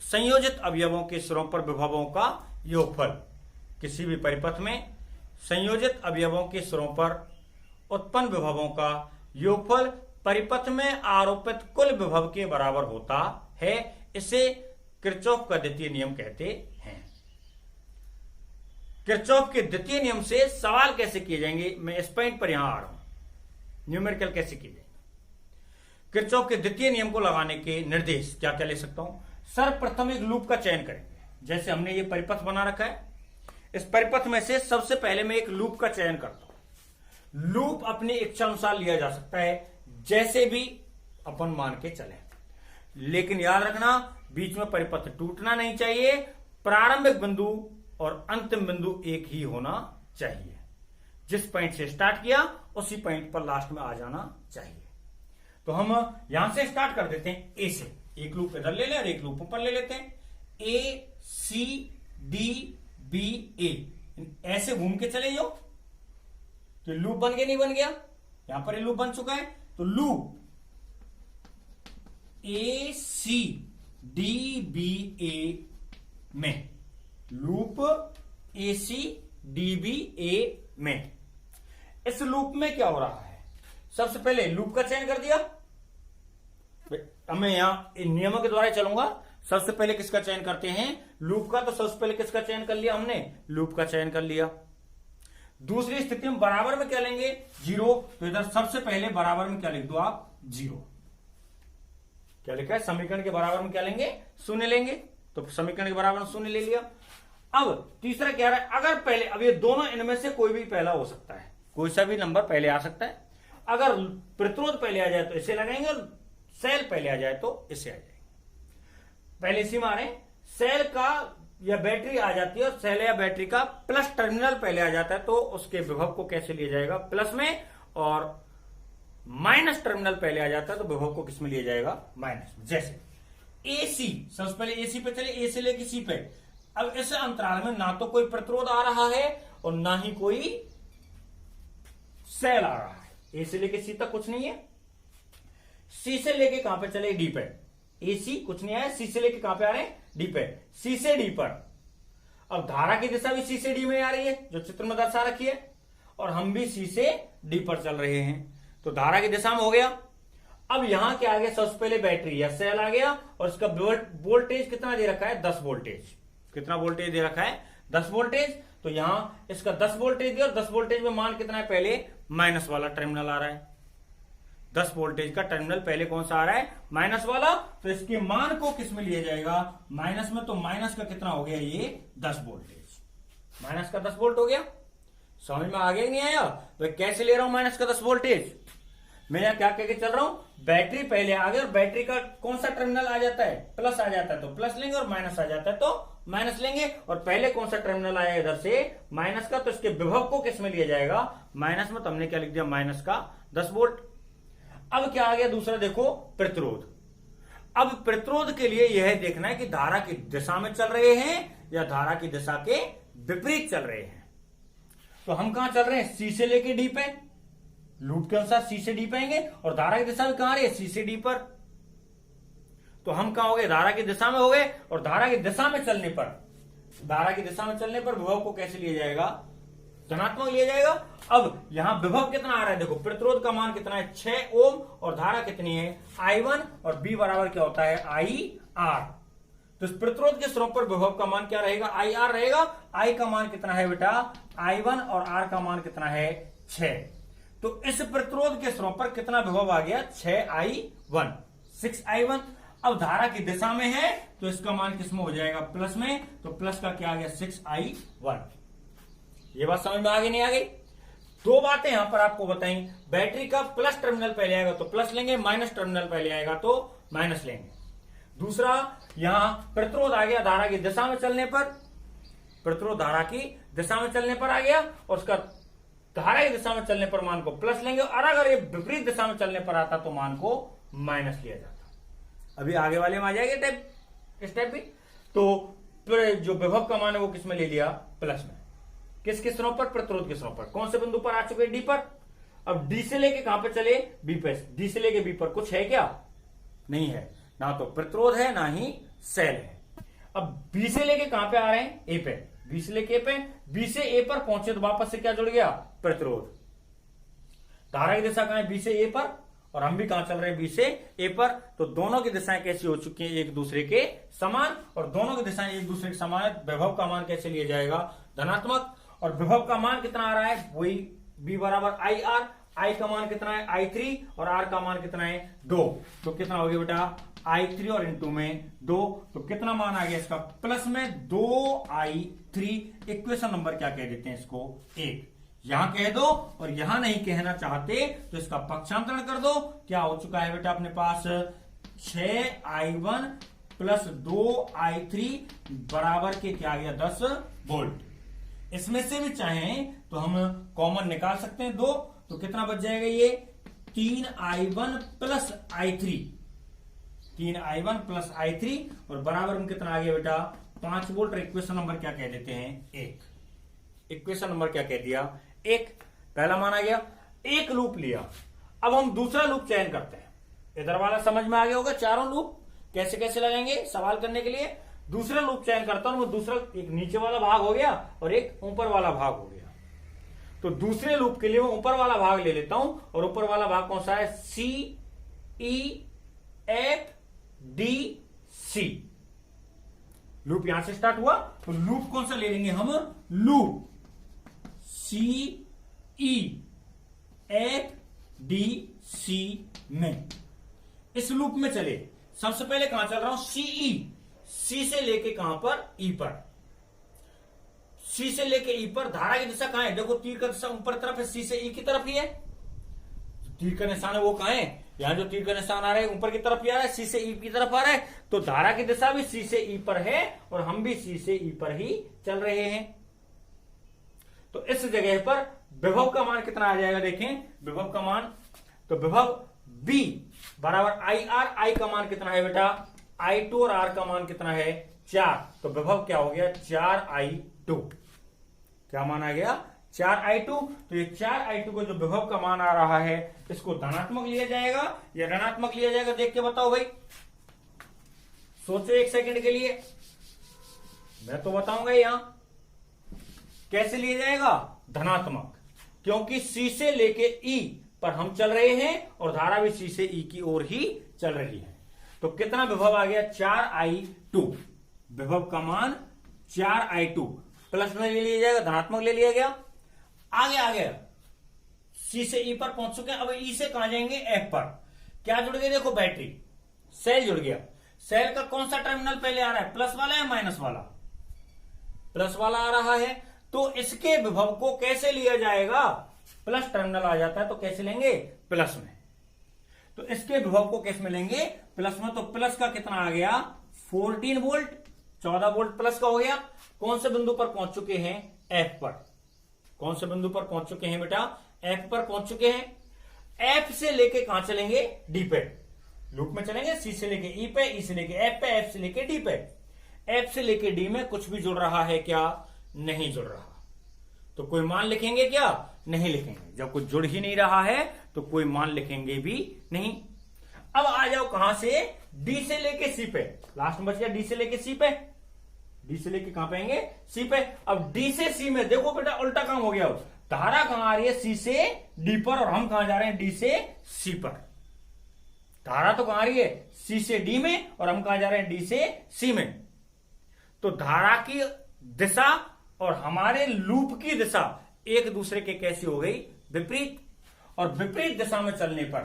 संयोजित अवयवों के सिरों पर विभवों का योगफल, किसी भी परिपथ में संयोजित अवयवों के सिरों पर उत्पन्न विभवों का योगफल परिपथ में आरोपित कुल विभव के बराबर होता है। इसे किरचॉफ का द्वितीय नियम कहते हैं। किरचॉफ के द्वितीय नियम से सवाल कैसे किए जाएंगे, मैं इस पॉइंट पर यहां आ रहा हूं। न्यूमेरिकल कैसे किए जाएंगे? किरचॉफ के द्वितीय नियम को लगाने के निर्देश क्या क्या ले सकता हूं? सर्वप्रथम एक लूप का चयन करेंगे। जैसे हमने ये परिपथ बना रखा है, इस परिपथ में से सबसे पहले मैं एक लूप का चयन करता हूं। लूप अपनी इच्छा अनुसार लिया जा सकता है, जैसे भी अपन मान के चले, लेकिन याद रखना बीच में परिपथ टूटना नहीं चाहिए। प्रारंभिक बिंदु और अंतिम बिंदु एक ही होना चाहिए। जिस पॉइंट से स्टार्ट किया उसी पॉइंट पर लास्ट में आ जाना चाहिए। तो हम यहां से स्टार्ट कर देते हैं ए से, एक लूप इधर ले लें और एक लूप ऊपर ले लेते हैं। ए सी डी बी ए, ऐसे घूम के चले जाओ तो लूप बन गया, नहीं बन गया? यहां पर ये लूप बन चुका है। तो loop A C D B A में, loop A C D B A में, इस लूप में क्या हो रहा है? सबसे पहले लूप का चयन कर दिया। अब मैं यहां इन नियमों के द्वारा चलूंगा। सबसे पहले किसका चयन करते हैं? लूप का। तो सबसे पहले किसका चयन कर लिया हमने? लूप का चयन कर लिया। दूसरी स्थिति में बराबर में क्या लेंगे? 0। तो इधर सबसे पहले बराबर में क्या लिख दो आप? 0। क्या लिखा है? समीकरण के बराबर में क्या लेंगे? शून्य लेंगे। तो समीकरण के बराबर में शून्य ले लिया। अब तीसरा क्या रहा है? अगर पहले, अब ये दोनों इनमें से कोई भी पहला हो सकता है, कोई सा भी नंबर पहले आ सकता है। अगर प्रतिरोध पहले आ जाए तो इसे लगाएंगे, और सेल पहले आ जाए तो इसे आ जाएंगे। पहले इसी में आ रहे हैं, सेल का या बैटरी आ जाती है और सेल या बैटरी का प्लस टर्मिनल पहले आ जाता है, तो उसके विभव को कैसे लिया जाएगा? प्लस में। और माइनस टर्मिनल पहले आ जाता है तो विभव को किस में लिया जाएगा? माइनस में। जैसे एसी, सबसे पहले एसी पे चले, ए से लेके सी पे। अब इस अंतराल में ना तो कोई प्रतिरोध आ रहा है और ना ही कोई सेल आ रहा है। ए से लेके सी तक कुछ नहीं है। सी से लेके कहां पे चले? डी पे। ए सी कुछ नहीं आया, सी से लेके कहां पे आ रहे हैं? डी पे। सी से डी पर। अब धारा की दिशा भी सी से डी में आ रही है, जो चित्र में दर्शा रखी है, और हम भी सी से डी पर चल रहे हैं, तो धारा की दिशा में हो गया। अब यहां क्या आ गया? सबसे पहले बैटरी या सेल आ गया, और इसका वोल्टेज कितना दे रखा है? 10 वोल्टेज। कितना वोल्टेज दे रखा है, 10 वोल्टेज। तो यहां इसका 10 वोल्टेज दिया और 10 वोल्टेज में मान कितना है, पहले माइनस वाला टर्मिनल आ रहा है। 10 वोल्टेज का टर्मिनल पहले कौन सा आ रहा है, माइनस वाला। तो इसके मान को किस में लिया जाएगा, माइनस में। तो माइनस का कितना हो गया, ये 10 वोल्टेज, माइनस का 10 वोल्ट हो गया। समझ में आ गया नहीं आया, तो कैसे ले रहा हूं माइनस का 10 वोल्टेज। मैं यहां क्या कहकर चल रहा हूं, बैटरी पहले आ गई और बैटरी का कौन सा टर्मिनल आ जाता है, प्लस आ जाता है तो प्लस लेंगे, और माइनस आ जाता है तो माइनस लेंगे। और पहले कौन सा टर्मिनल आया इधर से, माइनस का, तो इसके विभव को किस में लिया जाएगा, माइनस में। तो हमने क्या लिख दिया, माइनस का 10 वोल्ट। अब क्या आ गया दूसरा, देखो प्रतिरोध। अब प्रतिरोध के लिए यह देखना है कि धारा की दिशा में चल रहे हैं या धारा की दिशा के विपरीत चल रहे हैं। तो हम कहां चल रहे हैं, सी से लेके डी पे, लूप के अनुसार सी से डी पे आएंगे, और धारा की दिशा भी कहां आ रही है, सी से डी पर। तो हम कहां हो गए, धारा की दिशा में हो गए। और धारा की दिशा में चलने पर, धारा की दिशा में चलने पर विभव को कैसे लिया जाएगा, धनात्मक लिया जाएगा। अब यहां विभव कितना आ रहा है, देखो प्रतिरोध का मान कितना है, 6 ओम, और धारा कितनी है, I1, और B बराबर क्या होता है, IR। तो इस प्रतिरोध के स्रोत पर विभव का मान क्या रहेगा, IR रहेगा। I का मान कितना है बेटा, I1, और R का मान कितना है, 6। तो इस प्रतिरोध के स्रोत पर कितना विभव आ गया, 6I1, 6I1। अब धारा की दिशा में है तो इसका मान किसमें हो जाएगा, प्लस में। तो प्लस का क्या आ गया, 6I1। ये बात समझ में आ गई नहीं आ गई। दो बातें यहां पर आपको बताई, बैटरी का प्लस टर्मिनल पहले आएगा तो प्लस लेंगे, माइनस टर्मिनल पहले आएगा तो माइनस लेंगे। दूसरा, यहां प्रतिरोध आ गया धारा की दिशा में चलने पर, प्रतिरोध धारा की दिशा में चलने पर आ गया, और उसका धारा की दिशा में चलने पर मान को प्लस लेंगे, और अगर ये विपरीत दिशा में चलने पर आता तो मान को माइनस लिया जाता। अभी आगे वाले में आ जाएगा टाइप, इस टाइप भी। तो जो विभव का मान है वो किसमें ले लिया, प्लस में। किस किस स्रोत पर, प्रतिरोध के स्रोत पर। कौन से बिंदु पर आ चुके, डी पर। अब डी से लेके कहां पर चले, बी पे। डी से लेके बी पर कुछ है क्या, नहीं है, ना तो प्रतिरोध है ना ही सेल है। अब बी से लेके कहां पे आ रहे हैं, ए पे। बी से लेके ए पे, बी से ए पर पहुंचे तो वापस से क्या जुड़ गया, प्रतिरोध। धारा की दिशा कहां है, बी से ए पर, और हम भी कहां चल रहे हैं, बी से ए पर। तो दोनों की दिशाएं कैसी हो चुकी हैं, एक दूसरे के समान, और दोनों की दिशाएं एक दूसरे के समान है। विभव का मान कैसे लिया जाएगा, धनात्मक। और विभव का मान कितना आ रहा है, वही बी बराबर IR। I का मान कितना है, I3, और R का मान कितना है, 2। तो कितना हो गया बेटा, I3 और इंटू में 2। तो कितना मान आ गया इसका, प्लस में 2I3। इक्वेशन नंबर क्या कह देते हैं इसको, 1। यहां कह दो, और यहां नहीं कहना चाहते तो इसका पक्षांतरण कर दो। क्या हो चुका है बेटा अपने पास, 6I1 प्लस 2I3 बराबर के क्या आ गया, 10 वोल्ट। इसमें से भी चाहें तो हम कॉमन निकाल सकते हैं 2। तो कितना बच जाएगा, ये 3I1 plus I3, 3I1 plus I3, और बराबर में कितना आ गया बेटा, 5 वोल्ट। इक्वेशन नंबर क्या कह देते हैं, 1। इक्वेशन नंबर क्या कह दिया, 1। पहला मान आ गया, एक लूप लिया। अब हम दूसरा लूप चयन करते हैं। इधर वाला समझ में आ गया होगा, चारों लूप कैसे कैसे लगाएंगे सवाल करने के लिए। दूसरा लूप चयन करता हूं, वो दूसरा एक नीचे वाला भाग हो गया और एक ऊपर वाला भाग हो गया। तो दूसरे लूप के लिए मैं ऊपर वाला भाग ले लेता हूं, और ऊपर वाला भाग कौन सा है, CEFDC। लूप यहां से स्टार्ट हुआ, तो लूप कौन सा ले लेंगे हम, लूप CEFDC में। इस लूप में चले, सबसे पहले कहां चल रहा हूं, सी से लेके कहां पर, ई पर। सी से लेके ई पर धारा की दिशा कहां है, देखो तीर का दिशा ऊपर तरफ है, सी से ई की तरफ ही है। तीर का निशान है वो कहां है, यहां जो तीर का निशान आ रहा है ऊपर की तरफ ही आ रहा है, सी से ई की तरफ आ रहा है। तो धारा की दिशा भी सी से ई पर है, और हम भी सी से ई पर ही चल रहे हैं। तो इस जगह पर विभव का मान कितना आ जाएगा, देखें विभव का मान। तो विभव बी बराबर IR। I का मान कितना है बेटा, I2, और R का मान कितना है, 4। तो विभव क्या हो गया, 4I2। क्या मान आ गया, 4I2। तो ये 4I2 को जो विभव का मान आ रहा है, इसको धनात्मक लिया जाएगा या ऋणात्मक लिया जाएगा, देख के बताओ भाई। सोचो एक सेकंड के लिए, मैं तो बताऊंगा यहां कैसे लिया जाएगा, धनात्मक। क्योंकि सी से लेके ई पर हम चल रहे हैं, और धारा भी सी से ई की ओर ही चल रही है। तो कितना विभव आ गया, 4I2। विभव का मान 4i2 प्लस में ले लिया जाएगा, धनात्मक ले लिया गया। आगे आ गया, सी से ई पर पहुंच चुके हैं। अब ई से कहां जाएंगे, एफ पर। क्या जुड़ गया, देखो बैटरी, सेल जुड़ गया। सेल का कौन सा टर्मिनल पहले आ रहा है, प्लस वाला या माइनस वाला, प्लस वाला आ रहा है। तो इसके विभव को कैसे लिया जाएगा, प्लस टर्मिनल आ जाता है तो कैसे लेंगे, प्लस में। तो इसके विभव को कैसे में लेंगे, प्लस में। तो प्लस का कितना आ गया, 14 वोल्ट, 14 वोल्ट प्लस का हो गया। कौन से बिंदु पर पहुंच चुके हैं, एफ पर। कौन से बिंदु पर पहुंच चुके हैं बेटा, एफ पर पहुंच चुके हैं। एफ से लेके कहां चलेंगे, डी पे, लूप में चलेंगे। सी से लेके ई पे, ई से लेके एफ पे, एफ से लेके डी पे। एफ से लेके डी में कुछ भी जुड़ रहा है क्या, नहीं जुड़ रहा। तो कोई मान लिखेंगे क्या, नहीं लिखेंगे। जब कुछ जुड़ ही नहीं रहा है तो कोई मान लिखेंगे भी नहीं। अब आ जाओ कहां से, डी से लेके सी पे, लास्ट में बच गया डी से लेके सी पे। डी से लेके कहां पे आएंगे, सी पे। अब डी से सी में देखो बेटा उल्टा काम हो गया। धारा कहां आ रही है, सी से डी पर, और हम कहां जा रहे हैं, डी से सी पर। धारा तो कहां आ रही है, सी से डी में, और हम कहां जा रहे हैं, डी से सी में। तो धारा की दिशा और हमारे लूप की दिशा एक दूसरे के कैसी हो गई, विपरीत। और विपरीत दिशा में चलने पर,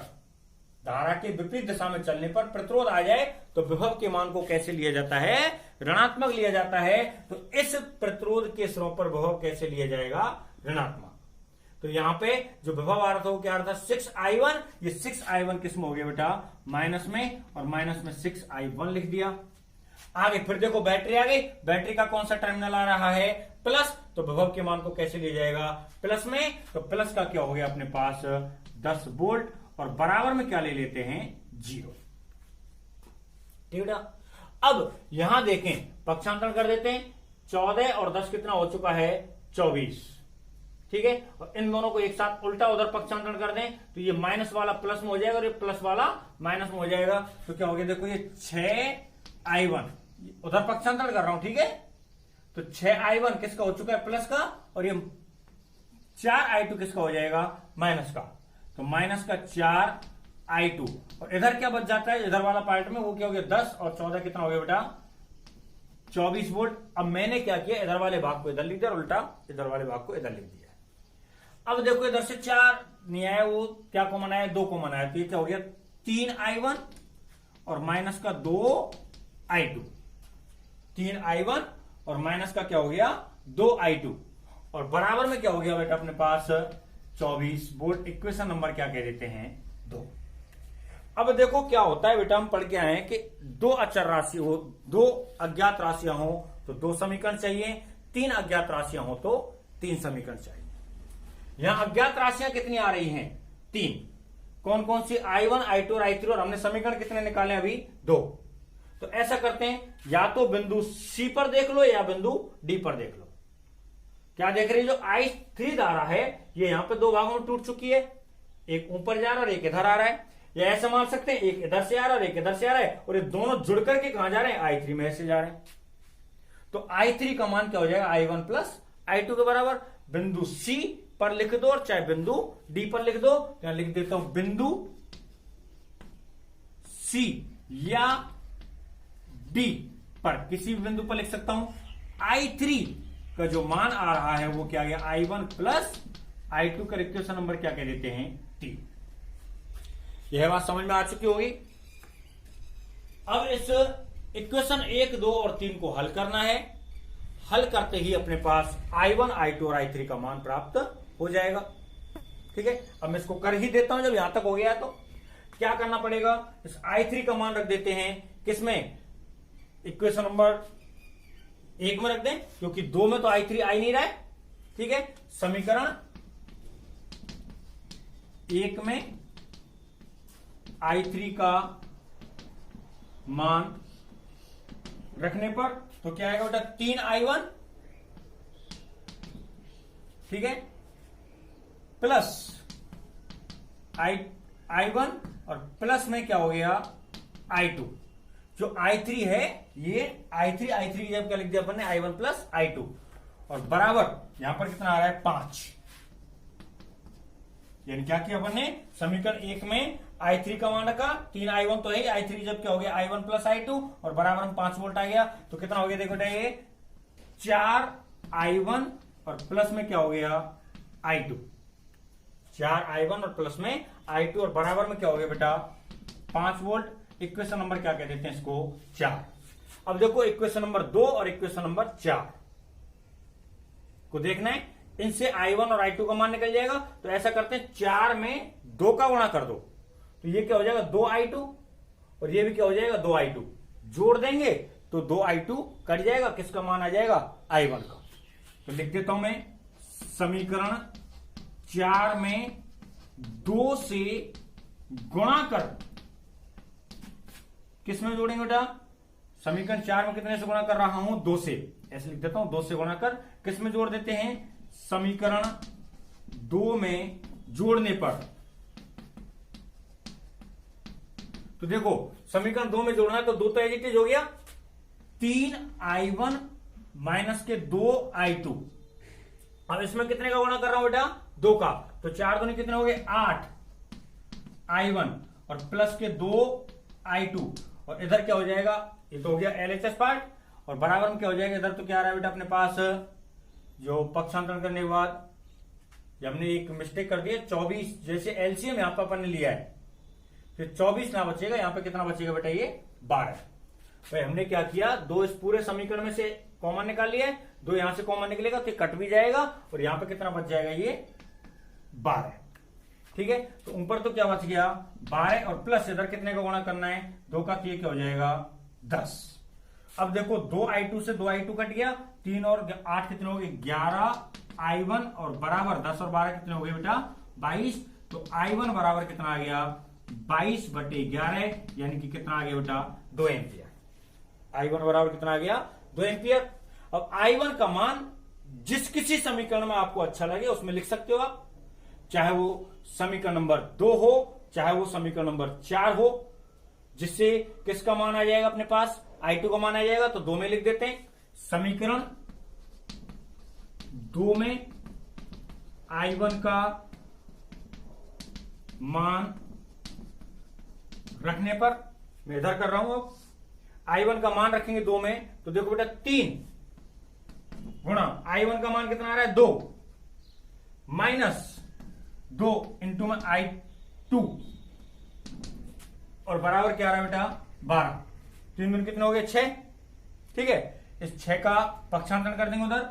धारा के विपरीत दिशा में चलने पर प्रतिरोध आ जाए तो विभव के मान को कैसे लिया जाता है, ऋणात्मक लिया जाता है। तो इस प्रतिरोध के सिरों पर विभव कैसे लिया जाएगा, ऋणात्मक। तो यहां पे जो विभव आ रहा था वो क्या आ रहा था, 6i1। ये 6i1 किस में हो गया बेटा, माइनस में, और माइनस में 6i1 लिख दिया। आगे फिर देखो बैटरी आ गई। बैटरी का कौन सा टर्मिनल आ रहा है, प्लस। तो विभव के मान को कैसे लिया जाएगा, प्लस में। तो प्लस का क्या हो गया अपने पास, 10 वोल्ट, और बराबर में क्या ले लेते हैं, 0। ठीक है। अब यहां देखें, पक्षांतरण कर देते हैं। 14 और 10 कितना हो चुका है, 24। ठीक है। और इन दोनों को एक साथ उल्टा उधर पक्षांतरण कर दें तो ये माइनस वाला प्लस में हो जाएगा और ये प्लस वाला माइनस में हो जाएगा। तो क्या हो गया, देखो ये 6i1, उधर पक्षांतरण कर रहा हूं, ठीक है। तो 6i1 किसका हो चुका है, प्लस का, और ये 4i2 किसका हो जाएगा, माइनस का। तो माइनस का 4i2, और इधर क्या बच जाता है, इधर वाला पार्ट में वो क्या हो गया, 10 और 14 कितना हो गया बेटा, 24 वोल्ट। अब मैंने क्या किया, इधर वाले भाग को इधर लिख दिया, उल्टा इधर वाले भाग को इधर लिख दिया। अब देखो इधर से 4 नहीं आया, वो क्या कॉमन आया, 2 कॉमन आया। तो ये क्या हो गया, 3i1 और माइनस का 2i2। 3i1 और माइनस का क्या हो गया, 2i2, और बराबर में क्या हो गया बेटा अपने पास 24 वोल्ट। इक्वेशन नंबर क्या कह देते हैं, 2। अब देखो क्या होता है बेटा, हम पढ़ के आए हैं कि 2 अचर राशि हो, 2 अज्ञात राशियां हो तो 2 समीकरण चाहिए, 3 अज्ञात राशियां हो तो 3 समीकरण चाहिए। यहां अज्ञात राशियां कितनी आ रही हैं, 3। कौन कौन सी, i1, i2 और i3, और हमने समीकरण कितने निकाले अभी, 2। तो ऐसा करते हैं, या तो बिंदु C पर देख लो या बिंदु D पर देख लो। क्या देख रहे हैं, जो i3 धारा है ये यहां पे 2 भागों में टूट चुकी है, एक ऊपर जा रहा है और एक इधर आ रहा है। या ऐसा मान सकते हैं, एक इधर से आ रहा है और एक इधर से आ रहा है, और ये दोनों जुड़ करके कहां जा रहे हैं, i3 में ऐसे जा रहे हैं। तो i3 का मान क्या हो जाएगा, i1 प्लस i2 के बराबर। बिंदु C पर लिख दो और चाहे बिंदु D पर लिख दो। यहां लिख देता हूं बिंदु C या D पर, किसी भी बिंदु पर लिख सकता हूं। i3 का जो मान आ रहा है वो क्या गया, i1 प्लस i2 का इक्वेशन नंबर क्या कह देते हैं, T। यह बात समझ में आ चुकी होगी। अब इस इक्वेशन 1, 2 और 3 को हल करना है। हल करते ही अपने पास i1, i2 और i3 का मान प्राप्त हो जाएगा। ठीक है। अब मैं इसको कर ही देता हूं, जब यहां तक हो गया तो क्या करना पड़ेगा, इस i3 का मान रख देते हैं किसमें, इक्वेशन नंबर 1 में रख दें, क्योंकि 2 में तो i3 आ ही नहीं रहा है। ठीक है। समीकरण 1 में i3 का मान रखने पर तो क्या आएगा बेटा, 3i1, ठीक है, प्लस i1, और प्लस में क्या हो गया, i2। जो i3 है ये i3 जब क्या लिख दिया अपन ने, i1 प्लस i2, और बराबर यहां पर कितना आ रहा है, 5। यानी क्या किया अपन ने, समीकरण 1 में i3 का मान रखा, 3i1 तो है, i3 जब क्या हो गया, i1 प्लस i2, और बराबर में 5 वोल्ट आ गया। तो कितना हो गया, देखो ये 4i1 और प्लस में क्या हो गया i2, 4i1 और प्लस में i2 और बराबर में क्या हो गया बेटा 5 वोल्ट। इक्वेशन नंबर क्या कह देते हैं इसको 4। अब देखो इक्वेशन नंबर 2 और इक्वेशन नंबर 4 को देखना है, इनसे i1 और i2 का मान निकल जाएगा। तो ऐसा करते हैं 4 में 2 का गुणा कर दो, तो ये क्या हो जाएगा 2i2 और ये भी क्या हो जाएगा 2i2, जोड़ देंगे तो 2i2 कट जाएगा, किसका मान आ जाएगा i1 का। तो लिख देता हूं मैं समीकरण 4 में 2 से गुणा कर, किस में जोड़ेंगे बेटा, समीकरण 4 में कितने से गुणा कर रहा हूं 2 से, ऐसे लिख देता हूं 2 से गुणा कर, किस में जोड़ देते हैं समीकरण 2 में जोड़ने पर। तो देखो समीकरण 2 में जोड़ना है तो 2 तो एज इट इज हो गया, 3i1 माइनस के 2i2। अब इसमें कितने का गुणा कर रहा हूं बेटा 2 का, तो 4 दूनी कितने हो गए 8i1 और प्लस के 2i2 और इधर क्या हो जाएगा, ये तो हो गया एलएचएस पार्ट और बराबर में क्या हो जाएगा, इधर तो क्या आ रहा है बेटा अपने पास जो पक्षांतरण करने के बाद हमने एक मिस्टेक कर दिया 24, जैसे एलसीएम यहां पर अपन ने लिया है फिर 24 ना बचेगा, यहां पे कितना बचेगा बेटा ये 12। भाई हमने क्या किया 2 इस पूरे समीकरण में से कॉमन निकाल लिया है, 2 यहां से कॉमन निकलेगा तो कट भी जाएगा और यहां पे कितना बच जाएगा ये 12। ठीक है, तो ऊपर तो क्या बच गया 12 और प्लस इधर कितने का गुणा करना है 2 का, तो ये क्या हो जाएगा 10। अब देखो 2i2 से 2i2 कट गया, 3 और 8 कितने हो गए 11i1 और बराबर 10 और 12 कितने हो गए बेटा 22। तो i1 बराबर कितना आ गया 22/11 यानी कि कितना आ गया बेटा 2 एम्पियर। i1 बराबर कितना आ गया 2 एम्पियर। अब i1 का मान जिस किसी समीकरण में आपको अच्छा लगे उसमें लिख सकते हो आप, चाहे वो समीकरण नंबर 2 हो चाहे वो समीकरण नंबर 4 हो, जिससे किसका मान आ जाएगा अपने पास i2 का मान आ जाएगा, तो 2 में लिख देते हैं। समीकरण 2 में i1 का मान रखने पर, मैं इधर कर रहा हूं, अब i1 का मान रखेंगे 2 में तो देखो बेटा 3 गुणा i1 का मान कितना आ रहा है 2 माइनस 2 इंटू में i2 और बराबर क्या आ रहा है बेटा 12, 3 दूनी कितने हो गए 6। ठीक है, इस 6 का पक्षांतरण कर देंगे उधर,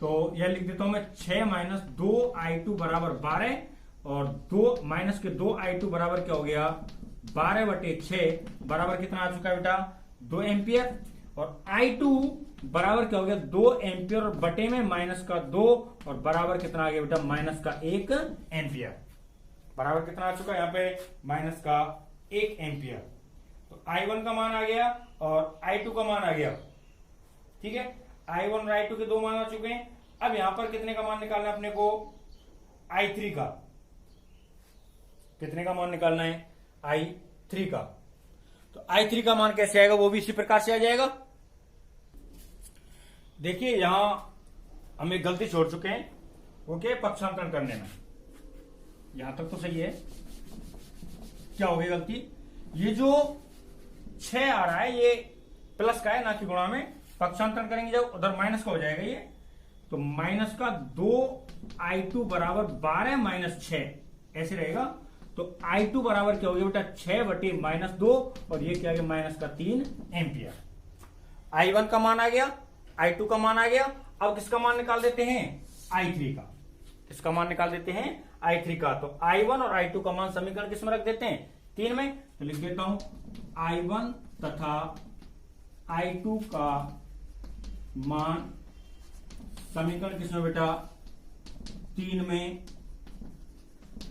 तो यह लिख देता हूं मैं 6 माइनस 2i2 बराबर 12 और 2 माइनस के 2i2 बराबर क्या हो गया 12/6 बराबर कितना आ चुका है बेटा 2 एम्पियर और i2 बराबर क्या हो गया 2 एम्पियर और बटे में माइनस का 2 और बराबर कितना आ गया बेटा माइनस का 1 एम्पियर। बराबर कितना आ चुका है यहाँ पे माइनस का 1 एम्पियर। तो i1 का मान आ गया और i2 का मान आ गया। ठीक है, i1 और i2 के 2 मान आ चुके हैं। अब यहां पर कितने का मान निकालना है अपने को i3 का, कितने का मान निकालना है i3 का। तो i3 का मान कैसे आएगा वो भी इसी प्रकार से आ जाएगा। देखिए यहां हम एक गलती छोड़ चुके हैं, ओके, पक्षांतरण करने में, यहां तक तो सही है। क्या हो गई गलती, ये जो 6 आ रहा है ये प्लस का है ना कि गुणा में, पक्षांतरण करेंगे जब उधर माइनस का हो जाएगा ये, तो माइनस का 2i2 बराबर 12 माइनस 6 ऐसे रहेगा। तो i2 बराबर क्या हो गया बेटा 6/-2 और ये क्या आ गया माइनस का 3 एम्पियर। i1 का मान आ गया, i2 का मान आ गया। अब किसका मान निकाल देते हैं i3 का, किसका मान निकाल देते हैं i3 का। तो i1 और i2 का मान समीकरण किस में रख देते हैं 3 में, तो लिख देता हूं i1 तथा i2 का मान समीकरण किसमें बेटा 3 में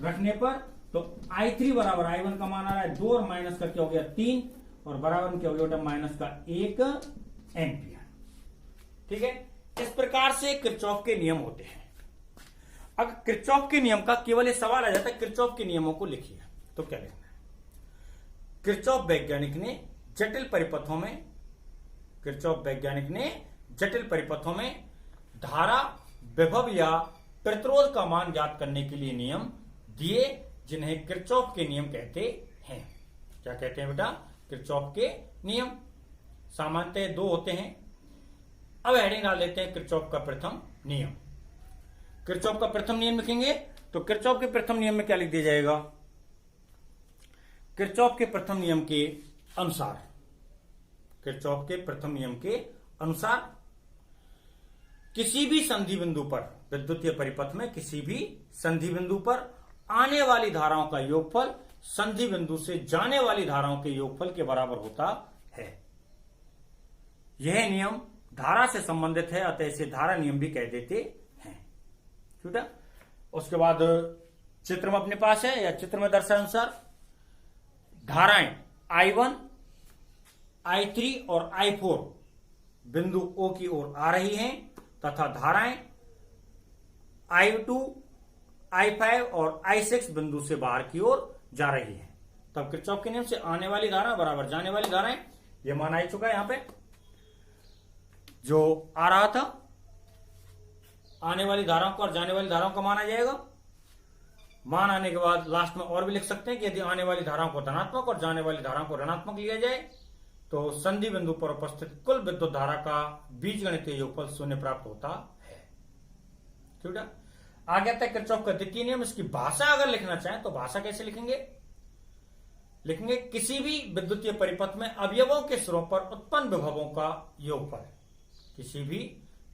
रखने पर, तो i3 बराबर i1 का मान आ रहा है 2 और माइनस का क्या हो गया 3 और बराबर में क्या हो गया बेटा माइनस का 1 एम्पियर। ठीक है, इस प्रकार से किरचॉफ के नियम होते हैं। अगर किरचॉफ के नियम का केवल ये सवाल आ जाता है किरचॉफ के नियमों को लिखिए, तो क्या लिखना है, किरचॉफ वैज्ञानिक ने जटिल परिपथों में, किरचॉफ वैज्ञानिक ने जटिल परिपथों में धारा विभव या प्रतिरोध का मान ज्ञात करने के लिए नियम दिए, जिन्हें किरचॉफ के नियम कहते हैं। क्या कहते हैं बेटा, किरचॉफ के नियम। सामान्यतः 2 होते हैं, अब हेडिंग डाल देते हैं किरचॉफ का प्रथम नियम। किरचॉफ का प्रथम नियम लिखेंगे तो किरचॉफ के प्रथम नियम में क्या लिख दिया जाएगा? किरचॉफ के प्रथम नियम के अनुसार, किरचॉफ के प्रथम नियम के अनुसार किसी भी संधि बिंदु पर, विद्युतीय परिपथ में किसी भी संधि बिंदु पर आने वाली धाराओं का योगफल संधि बिंदु से जाने वाली धाराओं के योगफल के बराबर होता है। यह नियम धारा से संबंधित है, अतः इसे धारा नियम भी कह देते हैं। ठीक है। उसके बाद चित्र में अपने पास है, या चित्र में दर्शाए अनुसार धाराएं I1, I3 और I4 बिंदु O की ओर आ रही हैं तथा धाराएं I2, I5 और I6 बिंदु से बाहर की ओर जा रही हैं। तब किरचॉफ के नियम से आने वाली धारा बराबर जाने वाली धाराएं, यह मान आ चुका है। यहां पे जो आ रहा था आने वाली धाराओं का और जाने वाली धाराओं का मान आ जाएगा। मान आने के बाद लास्ट में और भी लिख सकते हैं कि यदि आने वाली धाराओं को धनात्मक और जाने वाली धाराओं को ऋणात्मक लिया जाए तो संधि बिंदु पर उपस्थित कुल विद्युत धारा का बीजगणितीय योगफल शून्य प्राप्त होता है। ठीक है। आगे आता है किरचॉफ का द्वितीय नियम। इसकी भाषा अगर लिखना चाहें तो भाषा कैसे लिखेंगे? लिखेंगे किसी भी विद्युतीय परिपथ में अवयवों के सिरों पर उत्पन्न विभवों का योगफल। किसी भी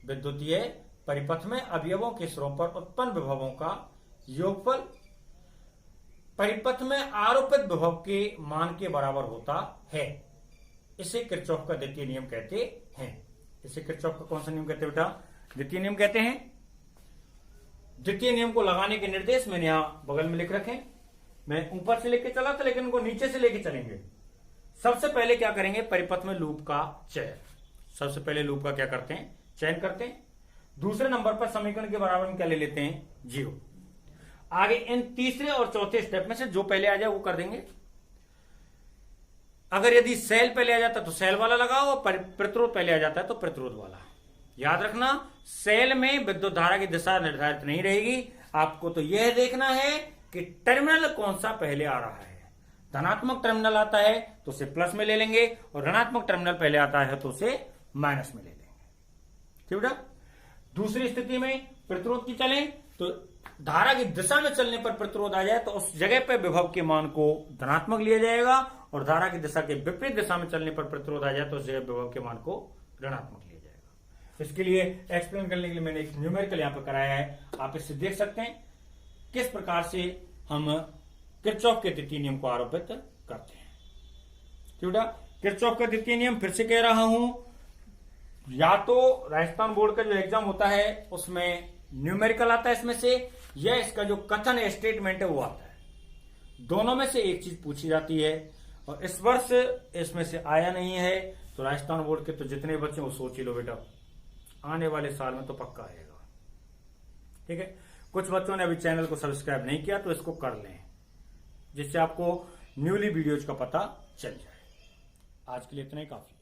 विद्युतीय परिपथ में अवयवों के सिरों पर उत्पन्न विभवों का योगफल परिपथ में आरोपित विभव के मान के बराबर होता है। इसे किरचॉफ का द्वितीय नियम कहते हैं। इसे किरचॉफ का कौन सा नियम कहते हैं बेटा? द्वितीय नियम कहते हैं। द्वितीय नियम को लगाने के निर्देश मैंने यहां बगल में लिख रखे। मैं ऊपर से लेके चला था, लेकिन उनको नीचे से लेके चलेंगे। सबसे पहले क्या करेंगे? परिपथ में लूप का चयन। सबसे पहले लूप का क्या करते हैं? चयन करते हैं। दूसरे नंबर पर समीकरण के बराबर में क्या ले लेते हैं? 0। आगे इन तीसरे और चौथे स्टेप में से जो पहले आ जाए वो कर देंगे। अगर यदि सेल पहले आ जाता है तो सेल वाला लगाओ, और प्रतिरोध पहले आ जाता है तो प्रतिरोध वाला। याद रखना, सेल में विद्युत धारा की दिशा निर्धारित नहीं रहेगी। आपको तो यह देखना है कि टर्मिनल कौन सा पहले आ रहा है। धनात्मक टर्मिनल आता है तो उसे प्लस में ले लेंगे, और ऋणात्मक टर्मिनल पहले आता है तो उसे माइनस में ले लेंगे। ठीक है। दूसरी स्थिति में प्रतिरोध की चलें तो धारा की दिशा में चलने पर प्रतिरोध आ जाए तो उस जगह पर विभव के मान को धनात्मक लिया जाएगा, और धारा की दिशा के विपरीत दिशा में चलने पर प्रतिरोध आ जाए तो उस जगह विभव के मान को ऋणात्मक लिया जाएगा। इसके लिए एक्सप्लेन करने के लिए मैंने एक न्यूमेरिकल यहां पर कराया है। आप इसे देख सकते हैं किस प्रकार से हम किरचॉफ के द्वितीय नियम को आरोपित करते हैं। ठीक है। किरचॉफ का द्वितीय नियम फिर से कह रहा हूं, या तो राजस्थान बोर्ड का जो एग्जाम होता है उसमें न्यूमेरिकल आता है इसमें से, या इसका जो कथन है, स्टेटमेंट है, वो आता है। दोनों में से एक चीज पूछी जाती है, और इस वर्ष इसमें से आया नहीं है। तो राजस्थान बोर्ड के तो जितने बच्चे वो सोच ही लो बेटा, आने वाले साल में तो पक्का आएगा। ठीक है। कुछ बच्चों ने अभी चैनल को सब्सक्राइब नहीं किया तो इसको कर लें, जिससे आपको न्यूली वीडियोज का पता चल जाए। आज के लिए इतना ही काफी।